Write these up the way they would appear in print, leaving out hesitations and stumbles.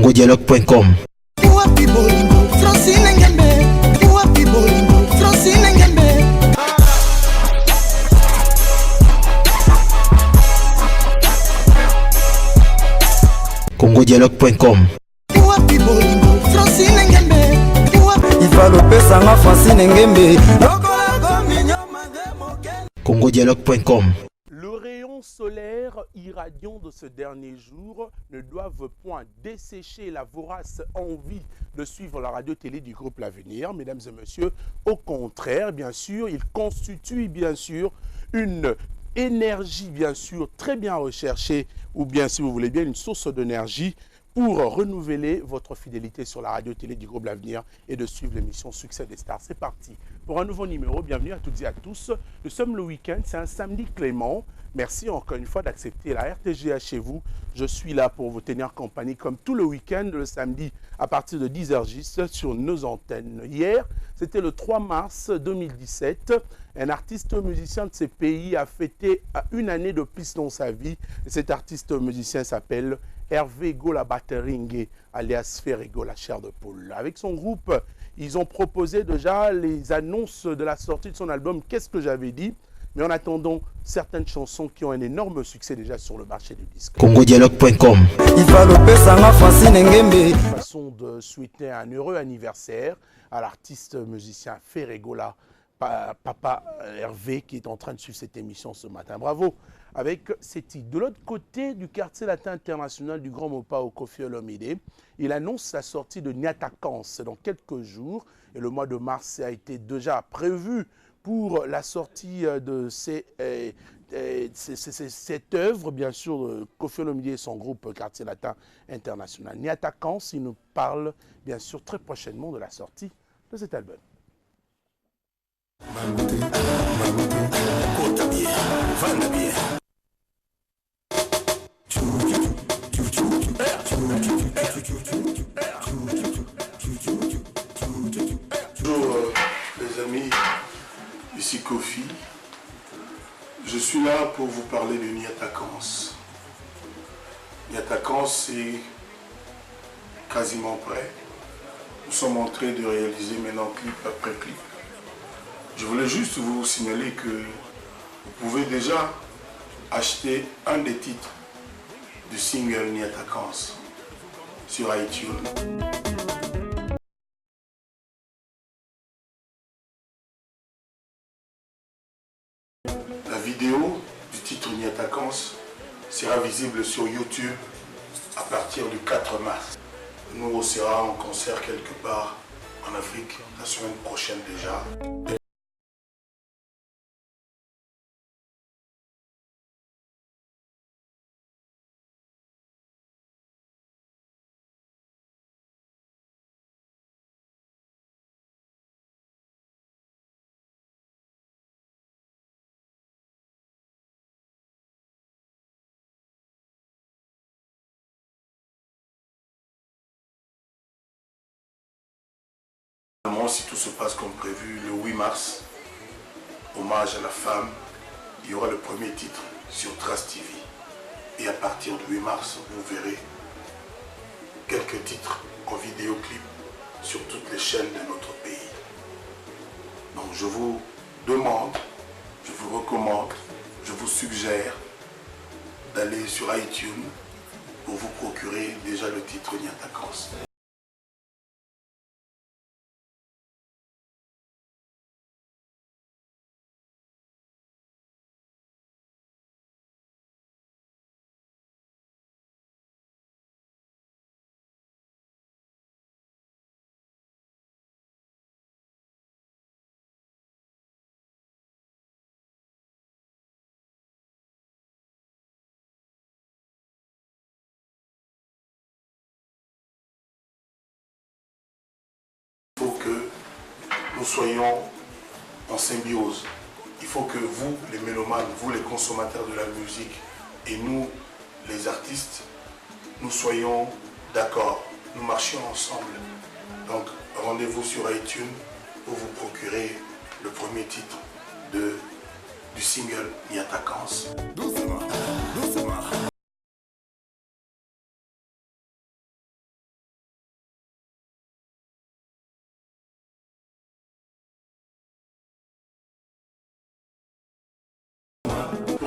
congodialogue.com. congodialogue.com. congodialogue.com. Le rayon solaire irradiant de ce dernier jour ne doivent point dessécher la vorace envie de suivre la radio-télé du groupe L'Avenir, mesdames et messieurs. Au contraire, bien sûr, il constitue bien sûr une énergie, bien sûr, très bien recherchée, ou bien, si vous voulez bien, une source d'énergie pour renouveler votre fidélité sur la radio-télé du groupe L'Avenir et de suivre l'émission Succès des Stars. C'est parti pour un nouveau numéro. Bienvenue à toutes et à tous. Nous sommes le week-end, c'est un samedi clément. Merci encore une fois d'accepter la RTGA chez vous. Je suis là pour vous tenir compagnie comme tout le week-end, le samedi à partir de 10h10 sur nos antennes. Hier, c'était le 3 mars 2017. Un artiste musicien de ces pays a fêté une année de plus dans sa vie. Et cet artiste musicien s'appelle Hervé Gola Bateringue, alias Ferrego, la chair de poule. Avec son groupe, ils ont proposé déjà les annonces de la sortie de son album Qu'est-ce que j'avais dit? Mais en attendant, certaines chansons qui ont un énorme succès déjà sur le marché du disque. congodialogue.com. Façon de souhaiter un heureux anniversaire à l'artiste musicien Ferregola, Papa Hervé, qui est en train de suivre cette émission ce matin. Bravo avec ces titres. De l'autre côté du quartier latin international du Grand Mopao, Koffi Olomide, il annonce la sortie de Niatakans dans quelques jours. Et le mois de mars a été déjà prévu pour la sortie de cette œuvre, bien sûr, de Koffi Olomide et son groupe Quartier Latin International. Niatakans, il nous parle, bien sûr, très prochainement de la sortie de cet album. Bonjour les amis, ici Koffi. Je suis là pour vous parler de Niatakans. Niatakans c'est quasiment prêt. Nous sommes en train de réaliser maintenant clip après clip. Je voulais juste vous signaler que vous pouvez déjà acheter un des titres du single Niatakans sur iTunes. La vidéo du titre Niatakans sera visible sur YouTube à partir du 4 mars. Nous, on sera en concert quelque part en Afrique la semaine prochaine déjà. Si tout se passe comme prévu, le 8 mars, hommage à la femme, il y aura le premier titre sur Trace TV. Et à partir du 8 mars, vous verrez quelques titres en vidéoclip sur toutes les chaînes de notre pays. Donc je vous demande, je vous recommande, je vous suggère d'aller sur iTunes pour vous procurer déjà le titre Niatakans. Il faut que nous soyons en symbiose. Il faut que vous, les mélomanes, vous, les consommateurs de la musique, et nous, les artistes, nous soyons d'accord. Nous marchions ensemble. Donc, rendez-vous sur iTunes pour vous procurer le premier titre du single Niatakans. Doucement, doucement.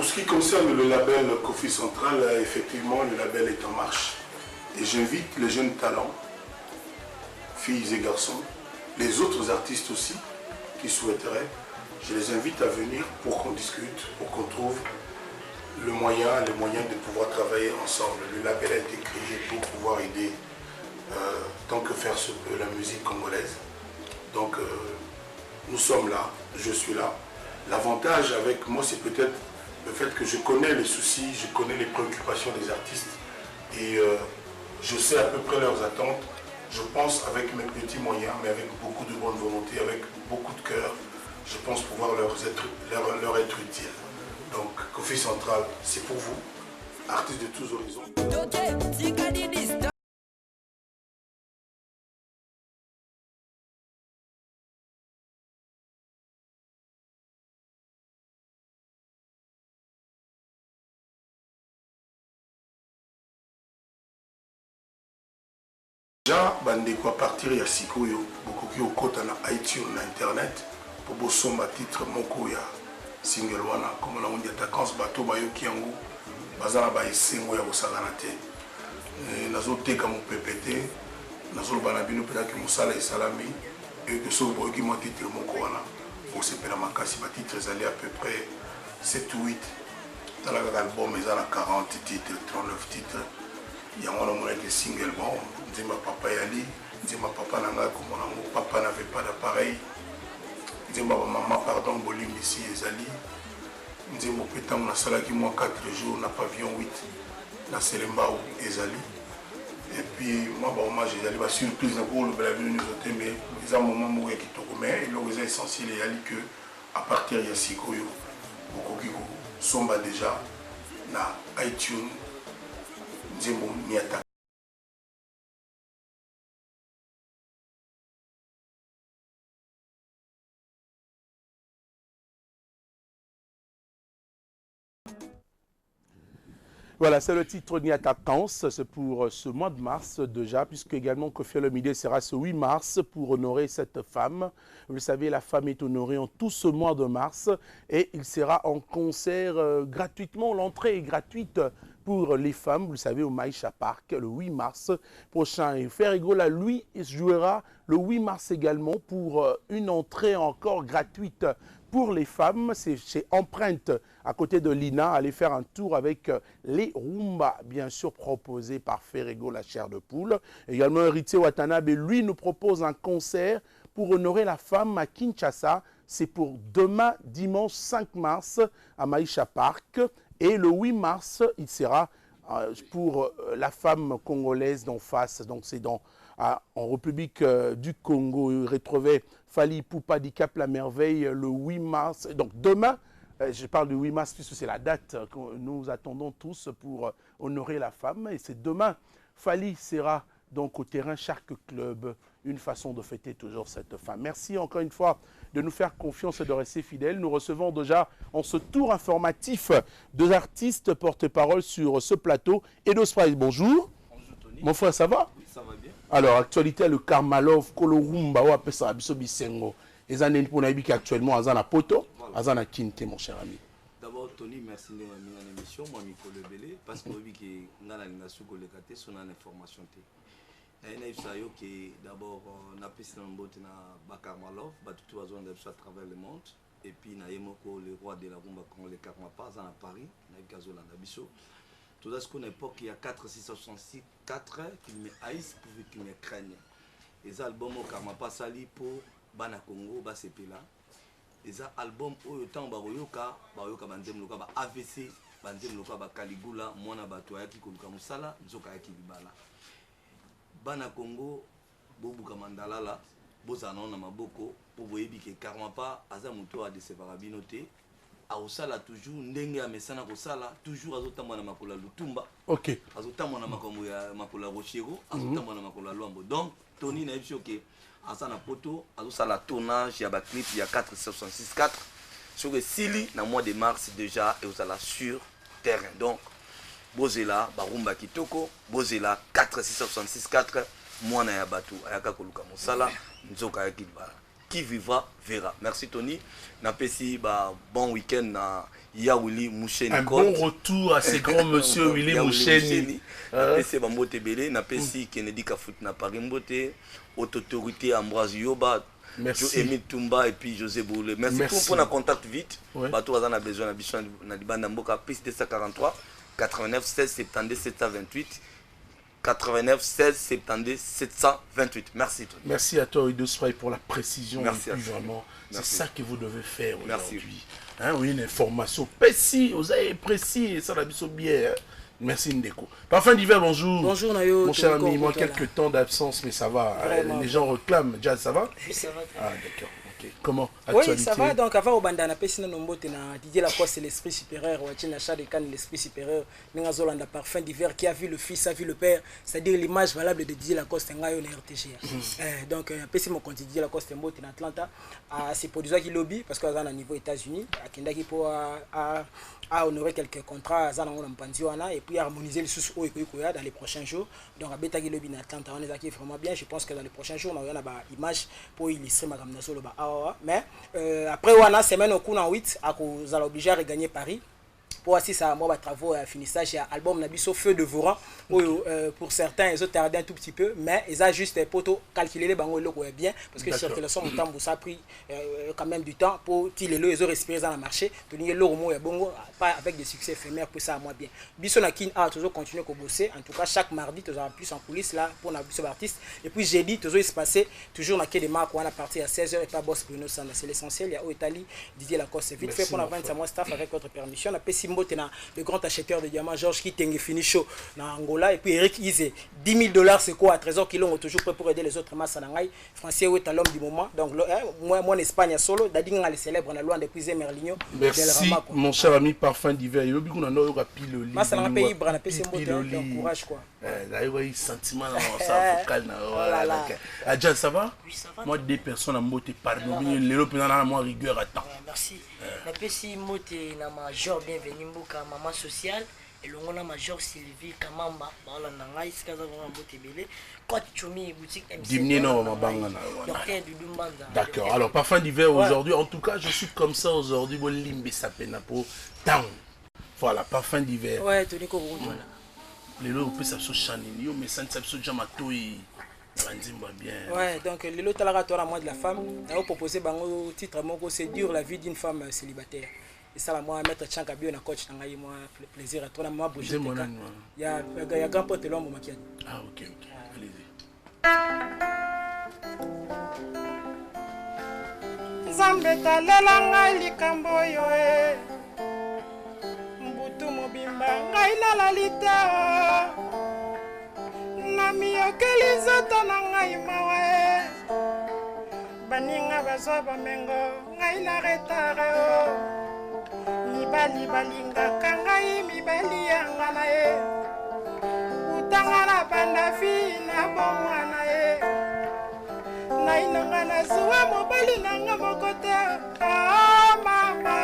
Pour ce qui concerne le label Kofi Central, effectivement, le label est en marche. Et j'invite les jeunes talents, filles et garçons, les autres artistes aussi, qui souhaiteraient, je les invite à venir pour qu'on discute, pour qu'on trouve les moyens de pouvoir travailler ensemble. Le label a été créé pour pouvoir aider, tant que faire se peut, la musique congolaise. Donc, nous sommes là, je suis là. L'avantage avec moi, c'est peut-être le fait que je connais les soucis, je connais les préoccupations des artistes et je sais à peu près leurs attentes. Je pense avec mes petits moyens, mais avec beaucoup de bonne volonté, avec beaucoup de cœur, je pense pouvoir leur être utile. Donc, Kofi Central, c'est pour vous, artistes de tous horizons. Déjà, bandeko à partir ya sikoyo, bokoki okota na iTunes na internet pour bosomba titre moko ya single wana comme na ondia takans bato bayoki yango bazana ba esengo ya kosala te. Nazoteka mo PPT, nazoloba na bino pela ki mosala esalami et que so boyoki mo titre moko wana osepela makasi ba titres ezali à peu près 7 ou 8. Dans l'album ezala 40 titres, 39 titres. Il y a un single bon. Nzemba papa yali, Nzemba papa nanga komonango, papa n'avait pas d'appareil. Nzemba maman pardon bolim ici ezali. Nzemba pétam na salaki moi 4 jours na pavillon 8 na Selembao ezali. Et puis moi ba hommage ezali ba surprise na pour le bela nous autres mais les moments mo ya kitoko mais le essentiel ezali que à partir ya sikoyo bokoki ko somba déjà na iTunes Nzembo Niata. Voilà, c'est le titre Niatakans, c'est pour ce mois de mars déjà, puisque également Koffi Olomide sera ce 8 mars pour honorer cette femme. Vous le savez, la femme est honorée en tout ce mois de mars et il sera en concert gratuitement. L'entrée est gratuite pour les femmes, vous le savez, au Maïcha Park le 8 mars prochain. Et Ferrigola, lui, jouera le 8 mars également pour une entrée encore gratuite pour les femmes. C'est chez Empreinte, à côté de l'INA. Allez faire un tour avec les Rumba, bien sûr, proposés par Ferrigo, la chair de poule. Également, Héritier Watanabe, lui, nous propose un concert pour honorer la femme à Kinshasa. C'est pour demain, dimanche 5 mars, à Maïcha Park. Et le 8 mars, il sera pour la femme congolaise d'en face. Donc, c'est en République du Congo. Il retrouvait Fally Ipupa du Cap La Merveille le 8 mars. Donc, demain, je parle du 8 mars puisque c'est la date que nous attendons tous pour honorer la femme. Et c'est demain. Fally sera donc au terrain Shark Club. Une façon de fêter toujours cette femme. Merci encore une fois de nous faire confiance et de rester fidèles. Nous recevons déjà en ce tour informatif deux artistes porte-parole sur ce plateau. Edo Spice, bonjour. Bonjour Tony. Mon frère, ça va? Oui, ça va bien. Alors, actualité, le Karmalov, Kolorumba, ou Apesa, Abiso Bisengo. Les années pour Naïbi qui actuellement à Zana Poto, à Zana Kinte, mon cher ami. D'abord, Tony, merci de m'avoir mis en émission. Moi, Miko Lebele, parce que oui, que dans la nation collectée, sur l'information. D'abord, on a pu se remboter dans Karmalov, tout à travers le monde. Et puis, on a le roi de la rumba congolais Karmapa, à Paris, on a eu Gazola Nabiso. Tout à ce qu'on époque, il y a 4, 666, 4 qui me haïssent pour qui me craignent. Et ça, album au Karmapa Sali pour Bana Congo, Basepela. Et ça, album au temps Baroyoka, Baroyoka Bandem Loka, AVC, Bandem Loka, Caligula, Mwana Batoya qui Koluka Musala, Zoka qui Bibala. Bana Congo, Bobuka Mandalala, Bozanon na Maboko, pour vous que Karmapa, Azamuto a de Sevarabinote. Aosala toujours ndenge ya mesana kosala toujours azotamba na makola lutumba. OK. Azotamba na makombo ya makola rochero, azotamba na makola lwambo. Donc Tony na yebisi que asana poto azosala tournage ya ba clip ya 466 sur le Sili na mois de mars déjà et osala sur terrain. Donc bozela barumba kitoko, bozela 4666 mwana ya batu ayaka koluka mosala nzoka ya kibala. qui vivra verra. Merci Tony. Napesi bon week-end na ya Willy Moucheni. Un bon retour à ces grands monsieur Willy Moucheni. Napesi Bambote Belé, napesi Kennedy Kafout na Paris Mbote, autorité Ambroise Yoba, Émile Toumba et puis José Boulé. Merci pour le contact vite. Bateau a besoin de bichon na dibanda mboka piste 243 89 16 72 728. 89 16 72 728. Merci Tony. Merci à toi Ido Spray pour la précision. Merci à vraiment. C'est ça que vous devez faire aujourd'hui. Merci. Hein, oui, une information précise, vous avez précis, ça l'a mis bien. Hein. Merci Ndeko. Parfum d'hiver, bonjour. Bonjour Nayo. Mon cher ami, moi quelques temps d'absence, mais ça va. Les gens réclament. Jazz, ça va? Oui, ça va. Ah d'accord. Okay. Comment? Oui, ça va. Donc avant au bandana pesina nombote na Didier Lacoste, l'esprit supérieur, ou Achina Chadekan, l'esprit supérieur, Ningazolanda parfum d'hiver qui a vu le fils, a vu le père, c'est-à-dire l'image valable de Didier Lacoste en RTG. Donc pessi mon compte Didier Lacoste mbote en Atlanta, à ses produits qui lobby parce qu'on a un niveau États-Unis, à Kendaki pour à honorer quelques contrats à Zanango Mpanziwana et puis harmoniser le sous dans les prochains jours. Donc à Betagi lobby en Atlanta, on est acquis vraiment bien. Je pense que dans les prochains jours, on aura une image pour illustrer ma gamme de mais après on a semaine au coup en 8 à cause obligé à regagner Paris pour assister à moi travaux à finissage et album Nabiso Feu de Voran pour certains ils ont tardé un tout petit peu mais ils ont juste pour calculer les bangos logo bien parce que circulation au temps ça a pris quand même du temps pour tirer le ils ont respiré dans le marché tenir le romo et bongo pas avec des succès éphémères pour ça à moi bien Biso Nakin a toujours continué à bosser en tout cas chaque mardi toujours plus en coulisses là pour Nabiso artiste et puis jeudi toujours il se passait toujours dans des marques où on a parti à 16h et pas boss Bruno Sanda c'est l'essentiel il y a au Italie Didier Lacoste vite fait pour la vente à moi staff avec votre permission on a Pessi le grand acheteur de diamants Georges Kitenge fini chaud dans Angola et puis Eric Ize $10,000 c'est quoi à trésor qui l'ont toujours prêt pour aider les autres masses en français ou est à l'homme du moment donc moi en Espagne solo d'adinga les célèbres na loin depuis Merlino. Merci mon cher ami parfum d'hiver il y a no rapide le massa na pays brana pesi mbote courage quoi d'ailleurs il sentiment dans sa vocal na Adjan ça va? Oui ça va. Moi des personnes en mbote pardon les reprenant à moi rigueur attends. Merci. La pesi mbote na major bienvenue mboka maman sociale et le ngona major Sylvie Kamamba bala na ngai sikaza ngona mbote belé quoi chumi boutique MC. Dimné non mabanga na. Docteur du Dumbanda. D'accord. Alors parfum d'hiver aujourd'hui en tout cas je suis comme ça aujourd'hui bon limbe sa peine pour town. Voilà parfum d'hiver. Ouais Tony ko voilà. Les lots peut ça se chaniner mais ça ne se jamais toi. Ouais, donc le lot à moi de la femme, on a proposé bango titre moko c'est dur la vie d'une femme célibataire. Et ça moi mettre Tchanka bio na coach na ngai moi plaisir à toi na moi bouger. Il y a grand pote l'homme makiani. Ah OK. Allez-y. Zambeta lela ngai likambo yo e. Mbutu mobimba ngai na lalita. Nami okeli zoto na ngai mawe baninga bazwa bamengo ngai na retare mibali balingaka ngai mibali yanga na ye utanga na bandafi na bomwana ye nainonga na zuwa mobali nanga moko te mama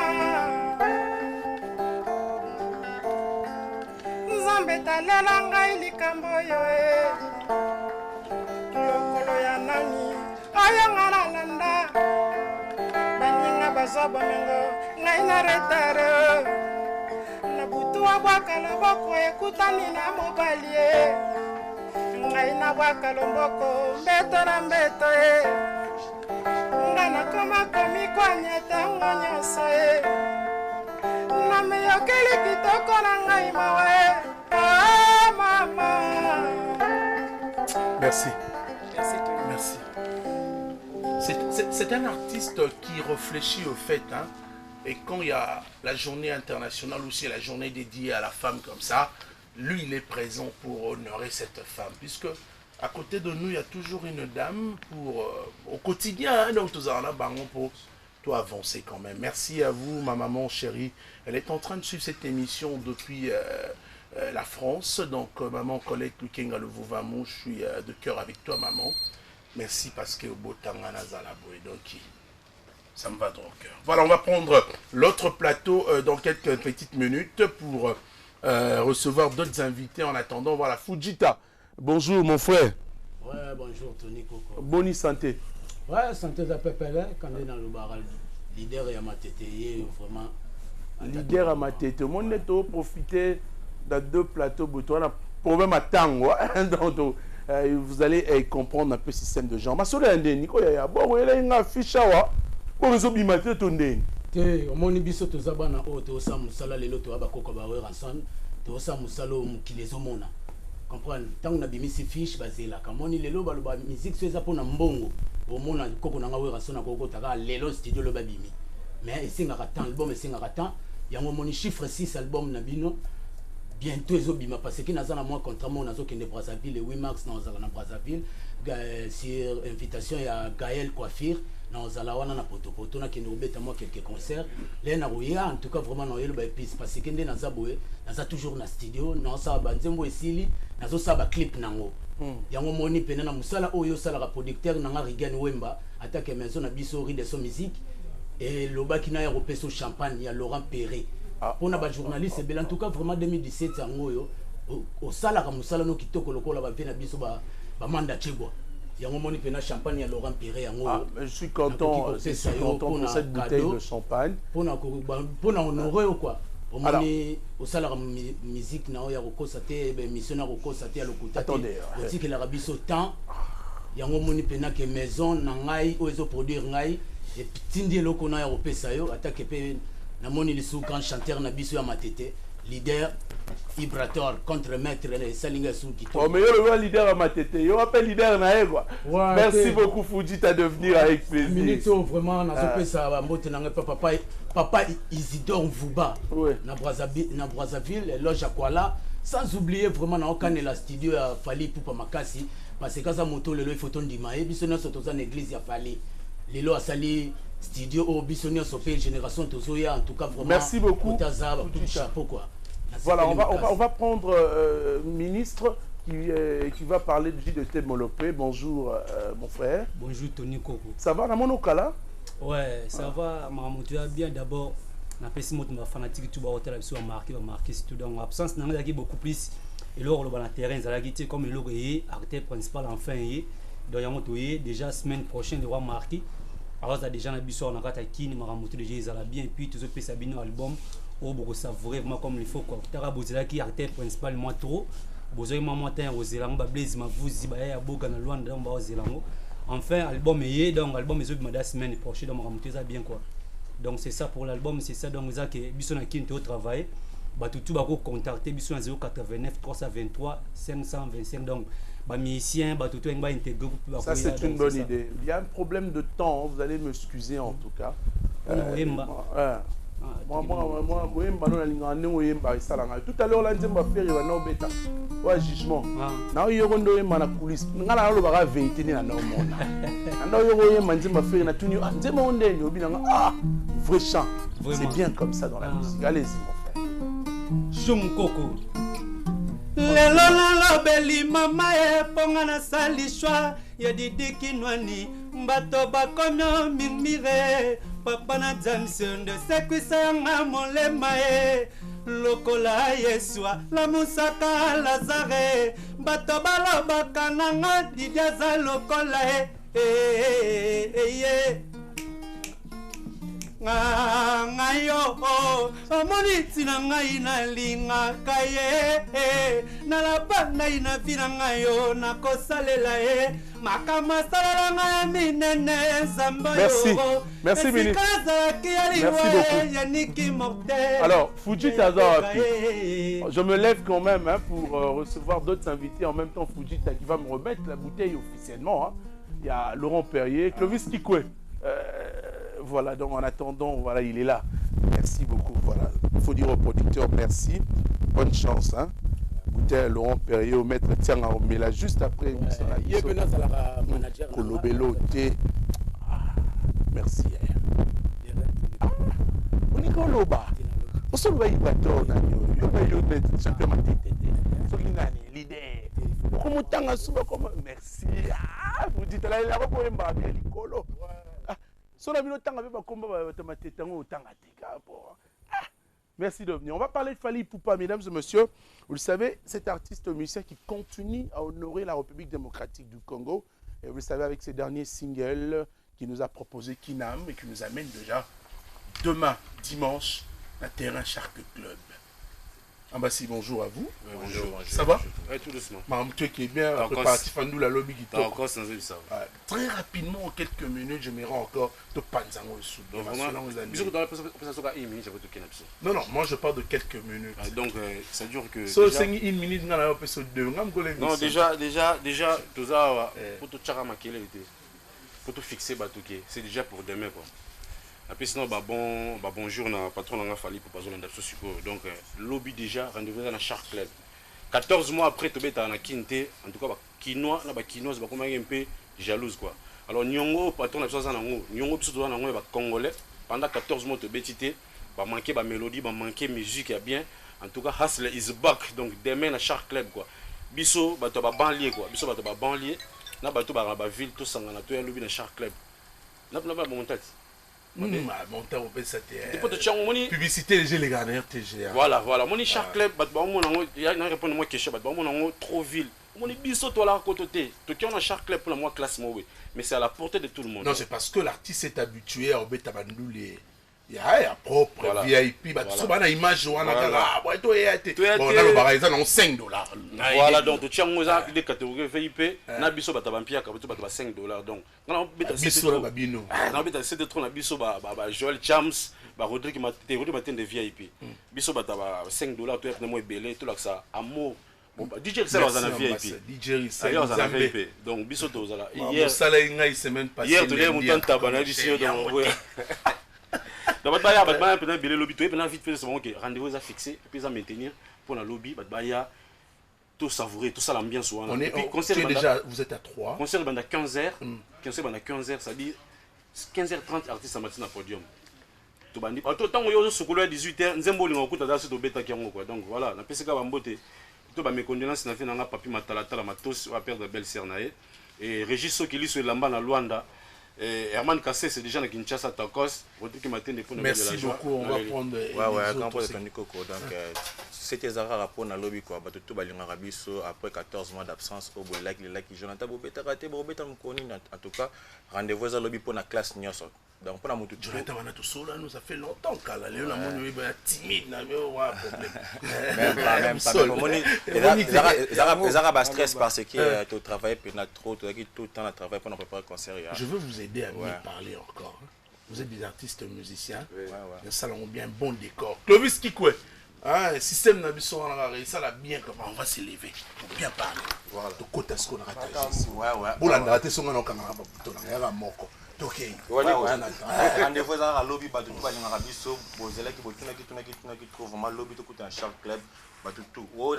Nzambe talela ngai likambo yo e lokolo ya nani ayanga na landa baninga bazwa bomengo ngai na retare na butu abwaka loboko ekutani na mobali ye ngai na bwaka loboko mbeto na mbeto ye nga nakoma komikwanya ntango nyonso ye nameyokeli kitoko na ngai mawe maman. Merci. Merci Tony. Merci. C'est un artiste qui réfléchit au fait, hein, et quand il y a la journée internationale aussi, la journée dédiée à la femme comme ça, lui il est présent pour honorer cette femme, puisque à côté de nous il y a toujours une dame pour au quotidien, hein, donc tout ça pour tout avancer quand même. Merci à vous ma maman chérie, elle est en train de suivre cette émission depuis la France, donc maman Colette Lukenga le Vouvamou, je suis de cœur avec toi maman. Merci parce que au Botangana Zalaboy, donc ça me va dans le cœur. Voilà, on va prendre l'autre plateau dans quelques petites minutes pour recevoir d'autres invités. En attendant, voilà, Fujita. Bonjour mon frère. Ouais, bonjour Tony Coco. Bonne santé. Ouais, santé za pepele quand on est dans le bar leader ya matete vraiment leader à matete monde to profiter de deux plateaux boutons on problème à tango donc vous allez comprendre un peu le système de genre masolo ya ndeni ko ya bon ele nga ficha wa ko rezo bimate to ndeni te omoni biso toza bana o to sa musala lelo to abakoko ba we ranson to sa musalo mukilezo mona comprendre tant on a bimisi fiche bazela kamoni lelo baloba musique so eza pona mbongo omona koko nanga we ranson ko taka lelo studio lo babimi mais esingaka temps album esingaka temps yango moni chiffre 6 album na bino bientôt ezobima parce que naza na moi contrat mo nazo kende Brazzaville le 8 mars na Brazzaville sur invitation ya Gaël Coiffure na ozala wana na poto na kende obeta moi quelques concerts les na roya en tout cas vraiment na yelo ba épice parce que ndé naza boye naza toujours na studio na sa ba nzembo esili nazo sa ba clip nango yango moni pena na musala oyo sala ka producteur na nga Rigan Wemba attaque maison na biso ri de son musique et lobaki na ya repeso champagne ya Laurent Perret pour na journaliste en tout cas vraiment 2017 yango yo au sala ka musala no kitoko lokola ba vena biso ba manda chegwa yango moni pena champagne ya Laurent Perret yango je suis content pour cette bouteille de champagne pour na honorer quoi au moni au sala ka musique na ya kokosa te mission na kokosa te ya lokuta attendez aussi que la biso temps yango moni pena que maison na ngai o ezo produire ngai et tindi loko na ya kopesa yo attaque pe na moni le sous grand chanteur na biso ya matete leader vibrateur contre maître les salinga sous qui oh mais yo le leader à matete yo appelle leader na quoi merci beaucoup Fujita de venir avec plaisir minute vraiment na zopesa ba mbote na papa Isidore Mvuba na Brazzaville loge à Kuala sans oublier vraiment na okane la studio ya Fali Pupa Makasi parce que ça moto lelo il faut ton dimae biso na soto za église ya Fali lelo asali studio au Bissonnier Sopé génération Tozoya en tout cas vraiment merci beaucoup chapeau quoi voilà on va prendre ministre qui va parler du JDT Molopé bonjour mon frère bonjour Tony Koko ça va na monokala ouais ça va Mamadou bien d'abord na pesi moto ma fanatique tout ba hôtel biso marqué tout donc absence na ngaki beaucoup plus et lors le terrain ça la comme le artiste principal enfin donc yango toye déjà semaine prochaine le roi marqué alors ça déjà na biso na kata kini maramoto déjà ils allaient bien et puis tous autres sabino album au beaucoup savourer vraiment comme il faut quoi tara bozela qui artiste principal moi trop bozoy maman tin ozelango ba blaze ma vuzi ba ya boga na Luanda ba ozelango enfin album est donc album est ma semaine prochaine donc maramoto ça bien quoi donc c'est ça pour l'album c'est ça donc ça que biso na kini to travailler ba tout ba ko contacter biso na 089 323 525 donc bah musicien bah tout va intégrer ça c'est une bonne idée il y a un problème de temps vous allez m'excuser en tout cas tout à l'heure là nzemba faire na obeta wa jugement na yo ndo yemba na coulisse ngala lo ba vérité ni na mona na yo yemba nzemba faire na tuni nzemba ondeni obinanga vrai chant c'est bien comme ça dans la musique allez-y mon frère Chum Koko lelo nalobeli mama eponga nasali shwa ya didi kinwani mbato bakomyo mimire papa na jamson de sekwisa yanga molema e lokola yesua la musaka lazare bato balobaka nanga didi aza lokola ngayo omoni tina ngai na linga kaye na la banda ina vina ngayo na kosalela makama salala ngai minene zambo yo merci ministre merci beaucoup alors Fujita je me lève quand même pour recevoir d'autres invités en même temps Fujita qui va me remettre la bouteille officiellement il y a Laurent Perrier Clovis Kikwe voilà, donc en attendant, voilà, il est là. Merci beaucoup. Voilà, il faut dire au producteur merci. Bonne chance. Hein. Bouteille Laurent Perrier au maître Tiang Aromela juste après. Kolobelo T. Merci. On est Koloba. On se voit bateau. Merci. Vous dites là, il a repris un merci de venir. On va parler de Fali Poupa, mesdames et messieurs. Vous le savez, cet artiste musicien qui continue à honorer la République démocratique du Congo. Et vous le savez, avec ses derniers singles, qui nous a proposé Kinam et qui nous amène déjà demain, dimanche, à Terrain Shark Club. Ambassi, bonjour à vous. Bonjour. Ça va? Oui, tout doucement. Madame, tu qui est bien préparatif à nous, la lobby qui toque. Encore sans ça. Très rapidement, en quelques minutes, je me rends encore de Panzango au sud. Non, non, moi je parle de quelques minutes. Donc, ça dure que. So, c'est une minute, on a fait deux. Non, déjà, tout ça, pour tout chara makele, pour tout fixer, c'est déjà pour demain, quoi. Après, sinon, bonjour, patron, on a fallu pour passer dans le support. Donc, lobby déjà, rendez-vous dans la Shark Club. 14 mois après, tu es en Kinte, en tout cas, Kinois, c'est un peu jalouse, quoi. Alors, Nyongo, patron, Nyongo, Congolais, pendant 14 mois, tu es manqué la mélodie, manqué la musique, bien. En tout cas, Hustle is back. Donc, demain, la Shark Club, quoi. Bisso, tu vas banlieue, quoi. Bisso, tu vas banlieue. Na bato ba la ville tout ça na to ya lobby na Shark Club. Na pas bon tête. Mon temps on peut c'était. Publicité les gars RTG. Voilà, mon Shark Club bat ba mon il y a répondre moi question bat ba mon trop ville. Mon biso toi là côté. To qui on a Shark Club pour la moi classe moi mais c'est à la portée de tout le monde. Non, c'est parce que l'artiste est habitué à obéir tabandoulé. Il y a propre voilà. VIP, bah, tout ça, on a image, on a bon, 5 dollars. Voilà, donc tu as des catégories VIP, na biso batabampia, tu as 5 dollars. Donc, on a c'est trop, na biso Joel Chams, Rodrigue Matin de VIP. Biso bataba 5 dollars, tu es vraiment belé, tout ça, amour. DJ Rissel was en VIP. DJ Rissel was en VIP. Donc, biso to zala. Hier, semaine passée. Hier, tu l'as monté en tabana d'ici, donc, donc, peut-être le lobby, tu vite fait ok, rendez-vous à fixer, puis à maintenir pour le lobby, tout savourer, tout ça l'ambiance. On est déjà, vous êtes à 3. Concert pendant 15h, ça dit 15h30 artistes à matin à podium. Tout bandi. Tant que vous êtes à 18h, nous avons un donc voilà, la PCK va m'boter. Tout mes condoléances, n'a fait un papier matalata la matos, on va perdre belle sœur naé. Et Régis Sokili sur l'amba na Luanda. Herman Kassé, c'est déjà dans Kinshasa, Takos. Merci beaucoup, on va prendre. Donc, c'était Zara pour le lobby, quoi. Après 14 mois d'absence, au bout de Jonathan Bobeta raté, Bobeta Mkoni, en tout cas, rendez-vous à lobby pour la classe Nyoso. Donc, pour la moto. Jonathan Manatoso, là, nous a fait longtemps qu'à la Léon, on timide, on a problème. Zara stress parce que tu travailles trop, tu as tout le temps à travailler pour préparer le concert. Je veux vous aider à mieux parler encore. Vous êtes des artistes musiciens. Nous salons bien bon décor. Clovis Kikwe. Le système n'a ça bien comment on va s'élever pour bien parler. Voilà. De côté ce qu'on a raté. Bon, on a raté son nom quand on a mort. Ok. Rendez-vous à lobby, tout le Arabiso, vos élèves qui trouvent vraiment lobby tout un Shark Club. Tout. Au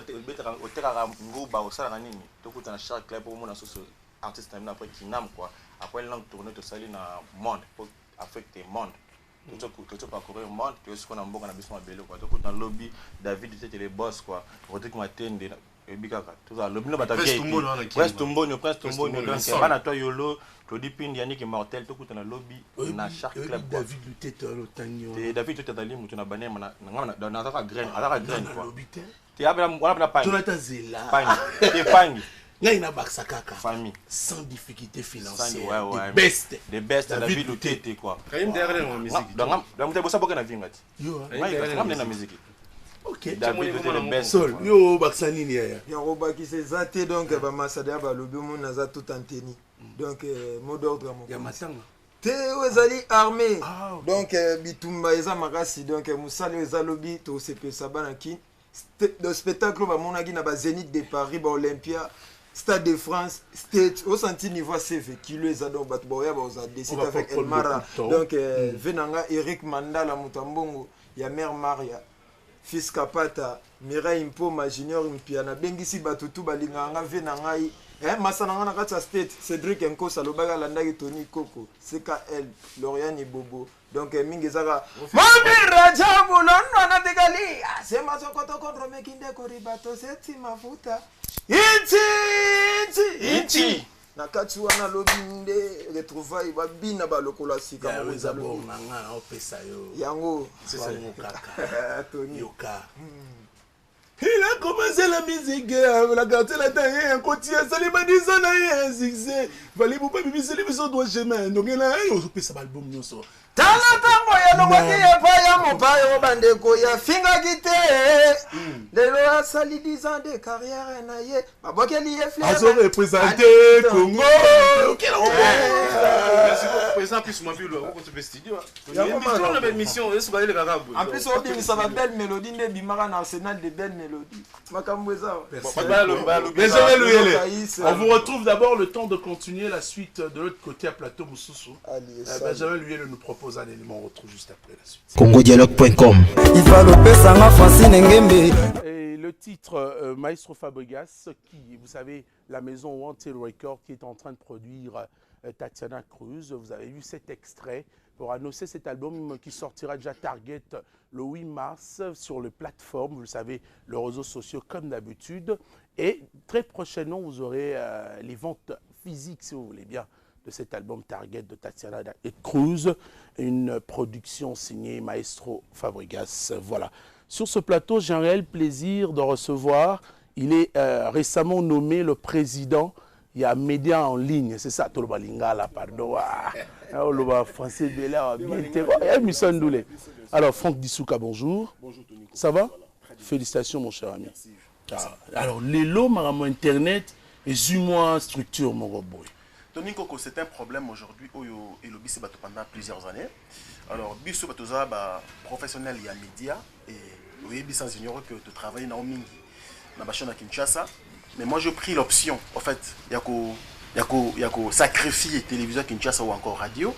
terrain Ngouba au Salanini, tout un Shark Club pour mon artiste après qui n'aime quoi. Après l'angle tourné tout ça dans le monde pour affecter le monde. Tout parcourir le monde, tu sais qu'on a un bon abyssement à Bélo quoi. Tout dans le lobby, David était les boss quoi. Rodrigue Matin et Bigaka. Tout ça, le lobby n'a pas de Prince Tumbo, donc à toi Yolo, Claudie Pin, Yannick est mortel, tout dans le lobby, dans Shark Club. David Lutete l'Otagno. David tout est allé, tu n'as bané, dans la graine quoi. Tu as la pagne. Jonathan Zela. Pagne. Pagne. Là, il y a Baksakaka. Famille. Sans difficulté financière. Des best. David Lutete quoi. Quand même derrière la musique. Donc, tu as besoin de la musique. La musique. Ok. David Lutete le best. Sol. Yo Baksanini ya. Yo Bakise zate donc ba masada ba lobi mon naza tout anteni. Donc mot d'ordre mon. Ya matanga. Te ezali armé. Donc bitumba eza makasi donc musali eza lobi to sepe sabanaki. Le spectacle ba monaki na ba Zénith de Paris ba Olympia. Stade de France, State, au senti niveau CV, qui le a donc Batboya, on a décidé avec El Mara. Donc, Venanga, Eric Mandala, Mutambongo, il y a Mère Maria, Fils Kapata, Mireille Impoma, Junior Impiana, Bengisi Batutu, Balinganga, Venanga, Massananga, Katsa State, Cédric Enko, Salobaga, Landagi, Tony Coco, CKL, Lauriane et Bobo. Donc, Mingezara, Mami Raja, Boulon, Anadegali, c'est ma sokoto contre Mekinde Koribato, c'est ma futa. Inti nakati wana lobi nde retrouvaille babina balokola sika maweza bon nanga opesa yo yango c'est ça kaka Tony yoka Il a commencé la musique, la quartier la taille, un côté, ça les m'a dit ça n'a un succès. Fallait vous pas bibiser les maisons de chemin. Donc il a eu ça album nous so. Tala tango ya lokoki ya paya mopayo bandeko ya finga kite. Lelo asali 10 ans de carrière na ye. Babokeli ye fleur. Azo représenté Congo. Merci beaucoup président plus moi bilo on se studio. Mission est sur le Carabou. En plus on dit ça va belle mélodie de bimara na Arsenal de belle mélodie. Makambo eza. On vous retrouve d'abord le temps de continuer la suite de l'autre côté à Plateau Moussoussou. Benjamin Luyele nous propose un élément, on retrouve juste après la suite. congodialogue.com. Et le titre Maestro Fabregas, qui, vous savez, la maison Wanted Record qui est en train de produire Tatiana Cruz. Vous avez vu cet extrait pour annoncer cet album qui sortira déjà Target le 8 mars sur les plateformes, vous le savez, les réseaux sociaux comme d'habitude. Et très prochainement, vous aurez les ventes physiques, si vous voulez bien, de cet album Target de Tatiana et Cruz, une production signée Maestro Fabregas. Voilà. Sur ce plateau, j'ai un réel plaisir de recevoir, il est récemment nommé le président, il y a Média en ligne, c'est ça, Toloba Lingala, pardon. Le français de là, bien. Alors, Franck Dissouka, bonjour. Bonjour, Tony. Ça va? Félicitations, mon cher ami. Merci. Alors, Lélo, Maramo Internet, et moi structure, mon robot. Tony Koko, c'est un problème aujourd'hui au Elobi Sebato pendant plusieurs années. Alors, Bisso Batoza, professionnel, il y a média, et oui, sans ignorer que tu travailles dans Omingi, dans la chaîne à Kinshasa. Mais moi, j'ai pris l'option, en fait, il y a qu'à sacrifier télévision Kinshasa ou encore radio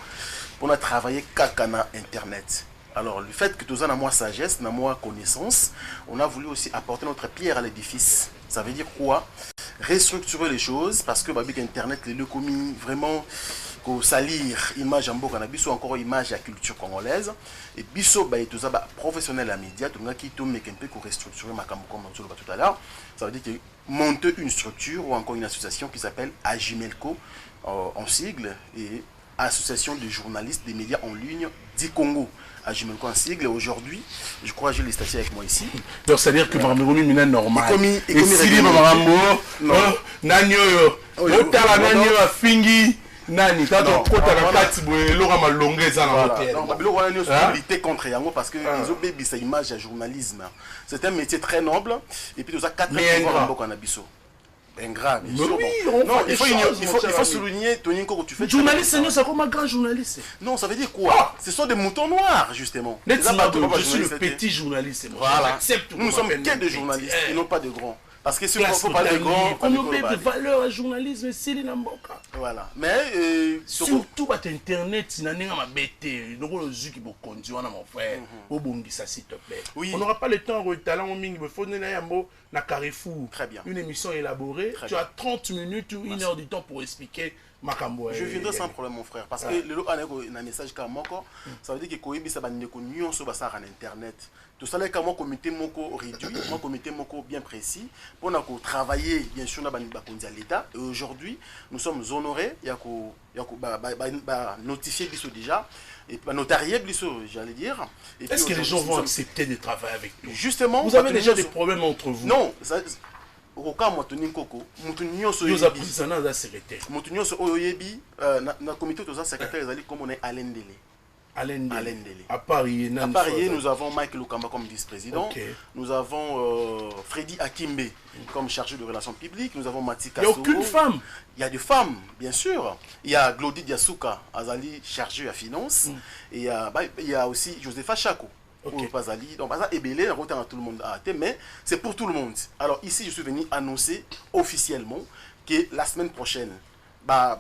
pour travailler kakana Internet. Alors, le fait que tu as moi sagesse, moi connaissance, on a voulu aussi apporter notre pierre à l'édifice. Ça veut dire quoi? Restructurer les choses, parce que avec Internet, les deux commis vraiment salir image en boka na biso encore image à culture congolaise et biso tout ça professionnel à média tout qui tombe un peu pour restructurer ma comme tout à l'heure. Ça veut dire que monter une structure ou encore une association qui s'appelle Agimelco en sigle et Association de journalistes des médias en ligne du Congo. Agimelco en sigle. Aujourd'hui, je crois que j'ai les statuts avec moi ici. Donc ça veut dire que Marambo est normal. Et si Marambo, Nanyo, Otala Nanyo a fingi. Nani, quand on compte à la carte, il aura mal longué ça dans l'hôtel. Non, il aura une lutter contre Yango parce que ils ont bébé sa image à journalisme. C'est un métier très noble et puis nous a 4 ans pour Canabiso. Ingrat, bien sûr. Non, il faut souligner, Tony, que tu fais. Journaliste, c'est comme un grand journaliste. Non, ça veut dire quoi? Ce sont des moutons noirs, justement. Je suis le petit journaliste. Voilà. Nous sommes que des journalistes et non pas de grands. Parce que si on ne peut pas de grands, on nous met des valeurs à journalisme, c'est l'Inamboka. Voilà. Mais surtout, Internet, c'est un bête. Donc, on a qui vont conduire, mon frère. Au Bongisa, s'il te plaît. On n'aura pas le temps de talent au Ming, il faut donner un mot à Carrefour. Très bien. Une émission élaborée. Tu as 30 minutes ou 1 heure du temps pour expliquer. Je viendrai sans problème, mon frère. Parce que le un message comme moi, ça veut dire que Koibi, ça va nous connaître sur Internet. Tout ça, comme un comité réduit, un comité bien précis, pour travailler, bien sûr, dans l'État. Et aujourd'hui, nous sommes honorés, il y a notifié déjà, et notarié, j'allais dire. Est-ce que les gens vont accepter de travailler avec nous? Justement. Vous avez déjà des problèmes entre vous? Non. Oka Motoni Koko, Motunio Nous apprenons à secrétaire. Motunio Oyebi, na comité de secrétaire, comme on est Alain Délé. Alain Délé. À Paris, nous avons Mike Lukamba comme vice-président. Nous avons Freddy Akimbe comme chargé de relations publiques. Nous avons Mati Kassou. Il n'y a aucune femme. Il y a des femmes, bien sûr. Il y a Glody Diasuka, Azali, chargé à finance. Et il y a aussi Josepha Chako. Donc, ça est tout le monde mais c'est pour tout le monde. Alors, ici, je suis venu annoncer officiellement que la semaine prochaine, la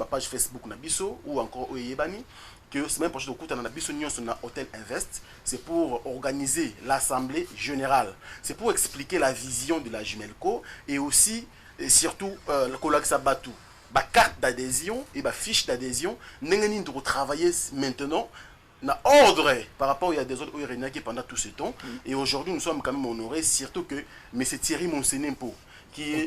page Facebook Nabiso ou encore Oyebani, que la semaine prochaine, au Nabiso na Hôtel Invest, c'est pour organiser l'Assemblée générale. C'est pour expliquer la vision de la Jumelco et aussi, et surtout, le collègue Sabatou. Carte d'adhésion et fiche d'adhésion, nous devons travailler maintenant. Na ordre par rapport à des autres qui pendant tout ce temps. Et aujourd'hui, nous sommes quand même honorés, surtout que M. Thierry Monsenempo, qui est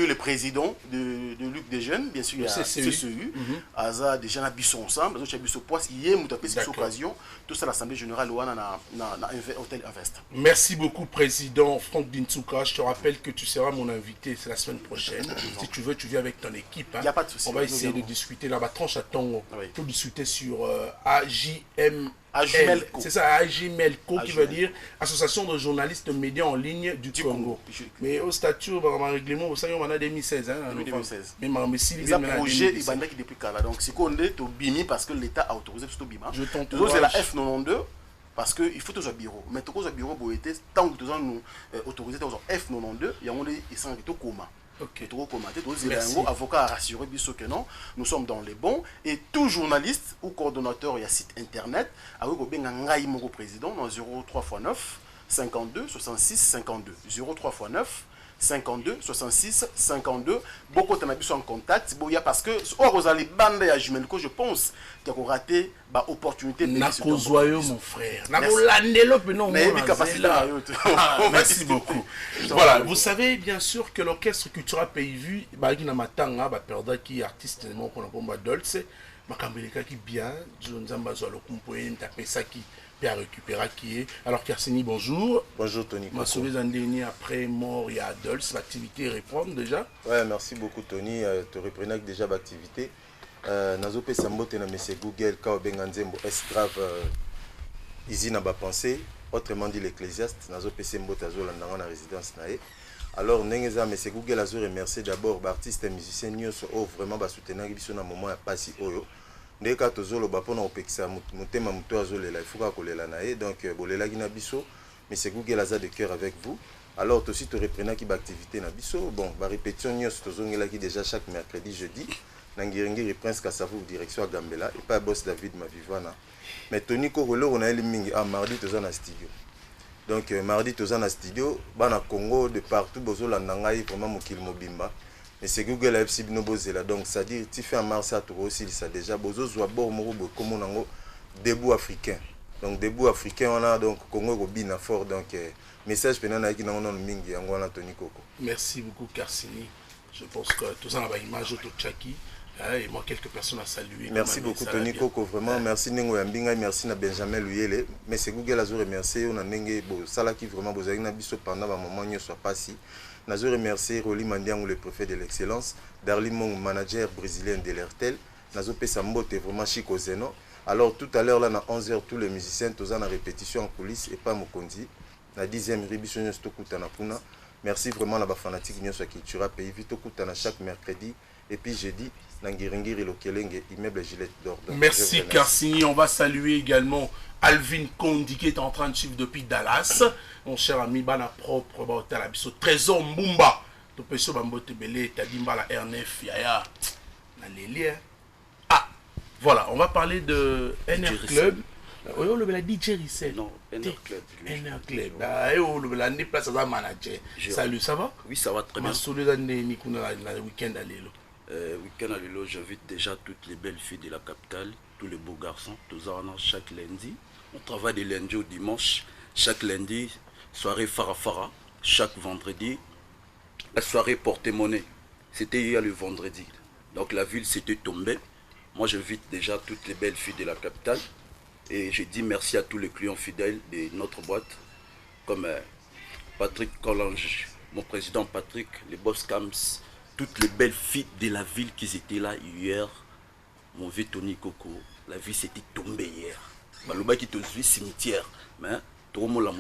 le président de Luc des Jeunes, bien sûr, il y a CCU, Aza des jeunes à Bisson ensemble, les autres Bisson Poisse, il y a cette occasion, tout ça l'Assemblée Générale dans Hôtel Invest. Merci beaucoup, Président Franck Dintsuka. Je te rappelle que tu seras mon invité, c'est la semaine prochaine. Si tu veux, tu viens avec ton équipe. Il n'y a pas de souci. On va essayer de discuter là-bas, tranche à Tongo, pour discuter sur AJM. C'est ça, AJMelco, qui veut dire Association de journalistes de médias en ligne du Congo. Mais au statut, au règlement, ça y est, on a 2016. 2016. Mais ils ont projet, ils ont depuis Kala. Donc, c'est qu'on est au BIMI parce que l'État a autorisé tout BIMA. C'est la F92 parce qu'il faut toujours un bureau. Mais tout un bureau pour être tant que nous autorisé F92, il y a un coma. Okay. Avocat a rassuré que non, nous sommes dans les bons et tout journaliste ou coordonnateur il y a site internet avec le président dans 03x9 52 66 52 03x9 52 66 52 beaucoup de gens sont en contact parce que Rosali Bande et Ajimelco je pense qu'il a raté l'opportunité de mon frère. Merci beaucoup. Voilà, vous savez bien sûr que l'orchestre culturel Pays Vu, Bagina Matanga, Perda qui est artiste de mon combat Dolce, Makambeleka qui bien, Nzamba Zolo Kumpoé, Ntapesa qui a récupéré qui est. Alors Karsini, bonjour. Bonjour Tony. Ma sauvé un dernier après mort, il y a Dolce, l'activité reprend déjà. Ouais, merci beaucoup Tony. Tu reprenais déjà l'activité. Nazope Sambote na monsieur Google Kao Benganzembo est grave ici n'a pas pensé. Autrement dit l'ecclésiaste Nazope Sambote Azola dans la résidence nae. Alors Nengeza monsieur Google Azo remercier d'abord artistes et musiciens nyonso vraiment ba soutenir biso na moment ya pasi oyo. Ndeka tozolo ba pona opekisa mutema muto azolela ifuka kolela nae donc bolela gina biso monsieur Google Aza de cœur avec vous. Alors aussi tu reprenais qui activité na biso bon ba répétition nyonso tozongela qui déjà chaque mercredi jeudi. Nangiringiri Prince Kassavou direction à Gambela et pas boss David Mavivana. Mais Tony Korolo on a éliminé mardi tous en studio. Donc mardi tous en studio, bana Congo de partout bozola nangai vraiment mokil mobimba. Mais c'est Google FC bino bozela donc ça dit tu fais en mars à toi aussi ça déjà bozo zwa bor moko comme on debout africain. Donc debout africain on a donc Congo robina fort donc message penana qui na mingi yango na Tony Koko. Merci beaucoup Karsini. Je pense que tout ça a image de Tchaki. Et moi, quelques personnes à saluer. Merci beaucoup, Tony Koko. Vraiment, merci Nengo Yambinga, merci à Benjamin Luyele. Mais c'est Google Azure, merci. On a Nenge, ça qui vraiment, vous avez un pendant un moment, ne soit pas si. Nazo remercier Roli Mandiang, le préfet de l'excellence. Darly Mong, manager brésilien de l'Airtel. Nazo Pesambote, vraiment chic au Zeno. Alors, tout à l'heure, là, à 11h, tous les musiciens, tous en répétition en coulisses et pas Mokondi. La 10e révision, Stokutanapuna. Merci vraiment à la fanatique de Cultura Pays Vite chaque mercredi et puis jeudi Nangiringiri Lokelenge immeuble Gillette d'Or. Merci Karsini, on va saluer également Alvin Kondi qui est en train de suivre depuis Dallas. Mon cher ami Bana propre hôtel Abisso Trésor Mbumba. Tu peux se bambote belé Tadimba la RNF Yaya. Ah voilà, on va parler de NR Club. Oui, on le DJ Rissel. Non, NR Club. NR Club. On le place à manager. Salut, ça va? Oui, ça va très bien. Je le week-end à Lilo. Week-end à Lilo, j'invite déjà toutes les belles filles de la capitale, tous les beaux garçons, tous en chaque lundi. On travaille de lundi au dimanche. Chaque lundi, soirée Farafara. Chaque vendredi, la soirée porte-monnaie. C'était hier le vendredi. Donc la ville s'était tombée. Moi, j'invite déjà toutes les belles filles de la capitale. Et je dis merci à tous les clients fidèles de notre boîte, comme Patrick Collange, mon président Patrick, les boss Cams, toutes les belles filles de la ville qui étaient là hier. Mon vieux Tony Koko, la vie s'était tombée hier. Baloba qui te suit cimetière, mais non,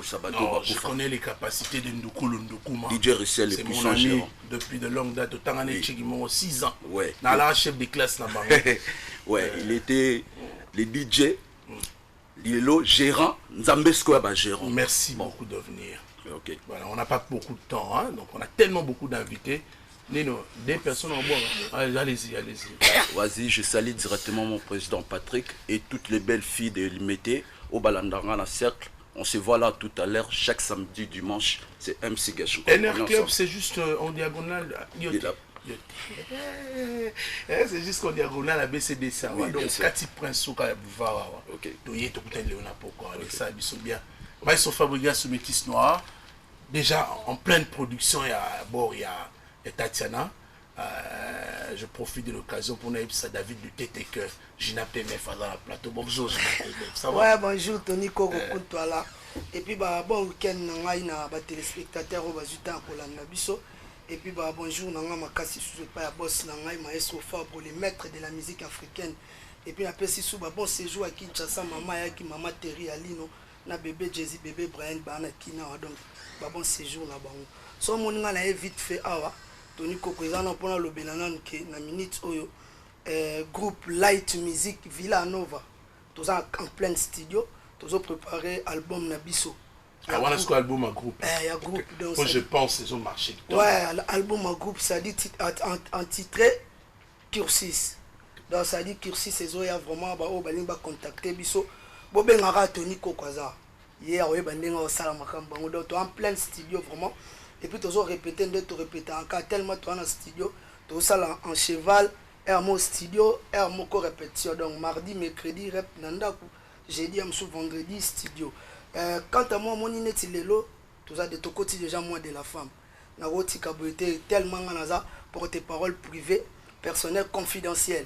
je connais les capacités de Ndoukoulou Ndoukouma. DJ Rissel, le puissant gérant. Depuis de longue date, autant d'années, il a 6 ans. Ouais. Dans la chef de classe là-bas. Ouais, il était le DJ. Lilo, gérant, Nzambesko est gérant. Merci beaucoup de venir. Okay. Voilà, on n'a pas beaucoup de temps, hein, donc on a tellement beaucoup d'invités. Nino, des personnes en bois. Allez-y, allez-y. Vas-y, je salue directement mon président Patrick et toutes les belles filles de l'Imété au Balandarana Cercle. On se voit là tout à l'heure, chaque samedi, dimanche, c'est MC Gachou. NR Club, c'est juste en diagonale. C'est juste qu'en diagonale à BCD ça. Oui, donc Cathy Prince Souka Bouvard. Ok. Donc il y a tout le monde pourquoi avec ça ils sont bien. Ils sont fabriqués sous métis noir. Déjà en pleine production il y a et Tatiana. Je profite de l'occasion pour nous ça David du TT que Gina PMF dans la plateau. Bonjour Gina PMF, ça va? Ouais, bonjour Tony Koko toi là. Et puis bon week-end nangai na ba téléspectateurs au bazuta pour la nabiso. Et puis bonjour nanga makasi sous pas boss nangai maestro Fabre les maîtres de la musique africaine. Et puis après si sous bon séjour à Kinshasa maman ya ki maman Terry Alino na bébé Jay-Z bébé Brian bana kina donc bon séjour là bon. So mon nga na vite fait awa. Tony Koko ezana pona lo benanan ke na minute oyo groupe Light Music Villanova tous en plein studio tous préparé album Nabiso. Ah voilà ce album en groupe. Il y a groupe donc moi je pense ils ont marché. Ouais, l'album en groupe ça dit en titré Cursis. Donc ça dit Cursis c'est il y a vraiment ba o balinga contacter biso bo bengara Tony Koko za. Hier oye bandinga o sala makamba donc en plein studio vraiment. Et puis toujours répéter encore tellement toi dans le studio tout ça là en cheval et mon studio et mon répétition donc mardi mercredi rep nandaku jeudi am sous vendredi studio quant à moi mon ineti lelo tout ça de ton côté déjà moi de la femme na roti kaboité tellement nganaza pour tes paroles privées personnelles confidentielles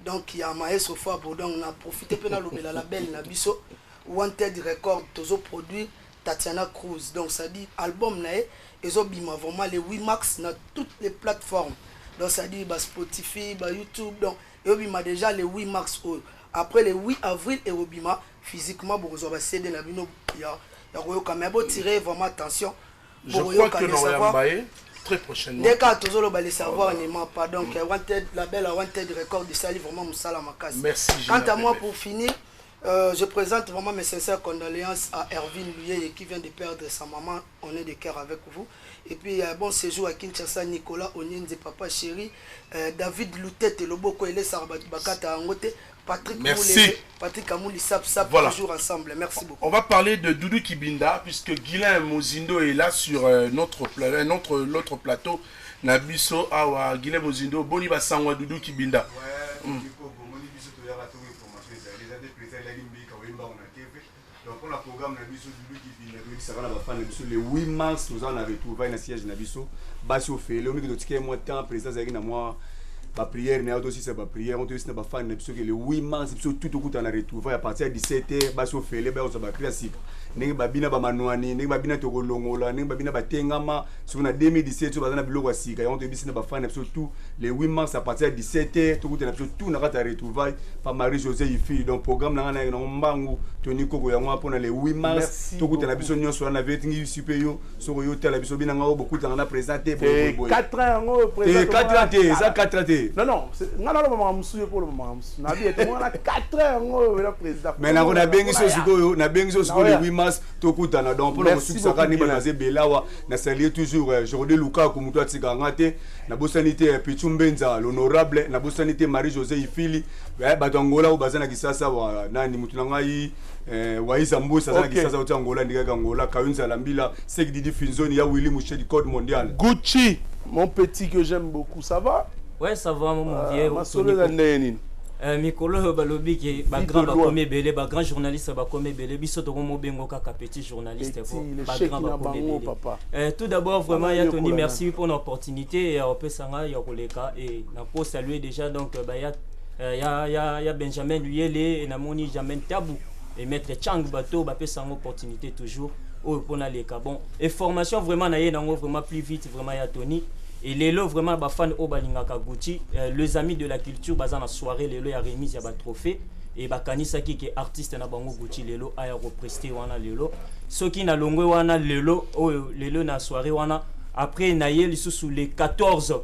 donc il y a maestro Fabre donc on a profité peu dans le label na biso Wanted Record toujours produit Tatiana Cruz donc ça dit album nae ils ont vraiment les 8 max dans toutes les plateformes donc ça dit Spotify YouTube donc ils ont déjà les 8 max après le 8 avril et obima physiquement pour vous avoir CD na bino il y a quand même tirer vraiment attention je crois que nous allons très prochainement dès qu'à toujours le balai savoir ne ment pas donc Wanted label Wanted Record de sali vraiment musala makas merci quant à moi pour finir je présente vraiment mes sincères condoléances à Erwin Luyeye qui vient de perdre sa maman. On est de cœur avec vous. Et puis bon séjour à Kinshasa, Nicolas Onyenze, papa chéri, David Loutete, Loboko Ele Sarbat Bakata Angote, Patrick Moulé, Patrick Amouli Sap, voilà. Toujours ensemble. Merci beaucoup. On va parler de Doudou Kibinda puisque Guilain Mozindo est là sur l'autre plateau. Nabiso Awa, Guilain Mozindo, Boniba Sangwa Doudou Kibinda. Ouais, donc on a programme Nabiso le 8 mars nous allons retrouver dans siège Nabiso basi ofele omi que tu moi temps président zaki na moi ba prière na aussi c'est ba prière on te na ba fan Nabiso que le 8 mars biso tout au coup on a retrouvé à partir de 17h basi ofele ba on va classique ndenge babina ba manwani ndenge babina to kolongola ndenge babina batengama sur na 2017 so bazana biloko asika on te bisi na ba fan Nabiso tout le 8 mars à partir de 17h tout na tout na kata retrouver par Marie-Josée Ifi donc programme na na mbangu Tony Koko yango pour le 8 mars tout na biso nyonso na vetingi supérieur so yo tala biso bina ngo beaucoup na présenter 4 ans ngo présenter 4 ans ça 4 ans non ngana lo mama msuye pour le mama msu na bi ete ngo na 4 ans ngo le président mais na ngo na bengi so siko le 8 mars to kutana donc pour le succès ka ni banaze belawa na saluer toujours Jordi Luka ko muto atika ngate na bosanité Pichumbenza l'honorable na bosanité Marie-Josée Ifili batongola ubazana kisasa wa nani mutu ngai Waiza Mbusa sana kisasa uta Angola ndika Angola Kayunza Lambila Sek Didi Finzoni ya Willy Mouché du code mondial Gucci mon petit que j'aime beaucoup ça va ouais ça va mon vieux masolo da neni Mikolo balobi ki ba grand ba comme belé ba grand journaliste ba comme belé biso to mo bengo kaka petit journaliste pour ba grand ba comme belé tout d'abord vraiment ya Tony merci pour l'opportunité et on peut sanga ya koleka et na pour saluer déjà donc ba ya Benjamin Luyele et na moni Jamen Tabou et maître Chang Bato ba peut sanga opportunité toujours pour na leka bon et formation vraiment na yenango vraiment plus vite vraiment ya Tony. Et lelo vraiment ba fan o balingaka Gucci les amis de la culture bazana soirée lelo ya remise ya ba trophée et ba kanisa ki artiste na bango Gucci lelo aya represter wana lelo soki na longwe wana lelo lelo na soirée wana après na yeli sous les 14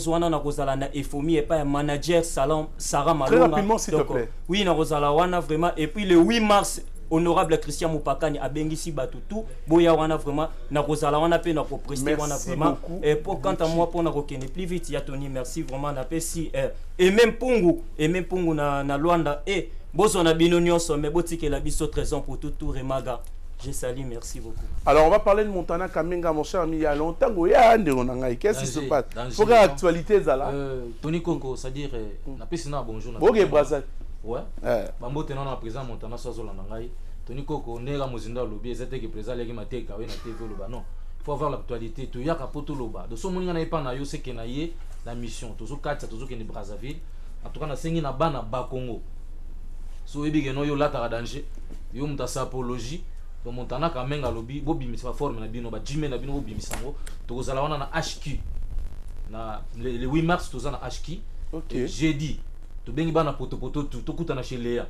wana na kozala na Efomi et pas manager salon Sarah Malonga. Très rapidement s'il te plaît. Oui na kozala wana vraiment et puis le 8 mars honorable Christian Moupakani a bengisi batutu boya wana vraiment na kozala wana pe na ko prester wana vraiment et pour quant à moi pour na kokene plus vite ya Tony merci vraiment na pesi et même pungu na Luanda et bozo na bino nyonso mais botike la biso trésor pour tout remaga je salue merci beaucoup. Alors on va parler de Montana Kamenga mon cher ami il y a longtemps ya ndero na ngai qu'est-ce qui se passe pour que actualité zala Tony Kongo c'est-à-dire na pesi na bonjour na Boge Brazza ouais bambote na président Montana sozo la ngai Tony Koko ndega mozinda lobi ezete que président leki mateka we na TV lo ba non faut avoir l'actualité to yaka poto loba de so moninga na pas na yo c'est que na ye la mission tozo katsa tozo ke ni Brazzaville en tout cas na sengi na bana ba Congo so ebige no yo lata danger yo muta sapologie donc montana quand même lobby bo bimisa forme na bino ba jime na bino bo bimisango to zala wana na HQ na le 8 mars toza na HQ OK jeudi to bengi bana poto to kutana chez Léa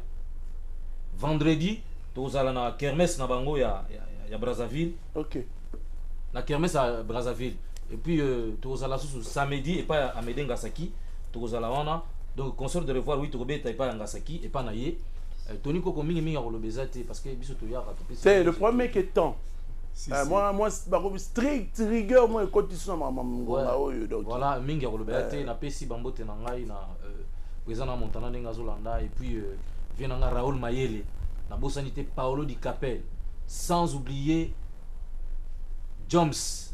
vendredi to zala na kermesse na bango ya Brazzaville OK la kermesse à Brazzaville et puis tozala sous samedi et pas à Medengasaki tozala wana donc concert de revoir oui tobeta et pas à Ngasaki et pas naie Tony Koko mingi a relobezate parce que biso toya c'est le premier qui est temps moi strict rigueur moi quand ils sont donc voilà mingi a relobezate na pesi bambote na ngai na président na Montana ndenga zolanda et puis vient na Raoul Mayele na bosanité Paolo Di Capel sans oublier Joms,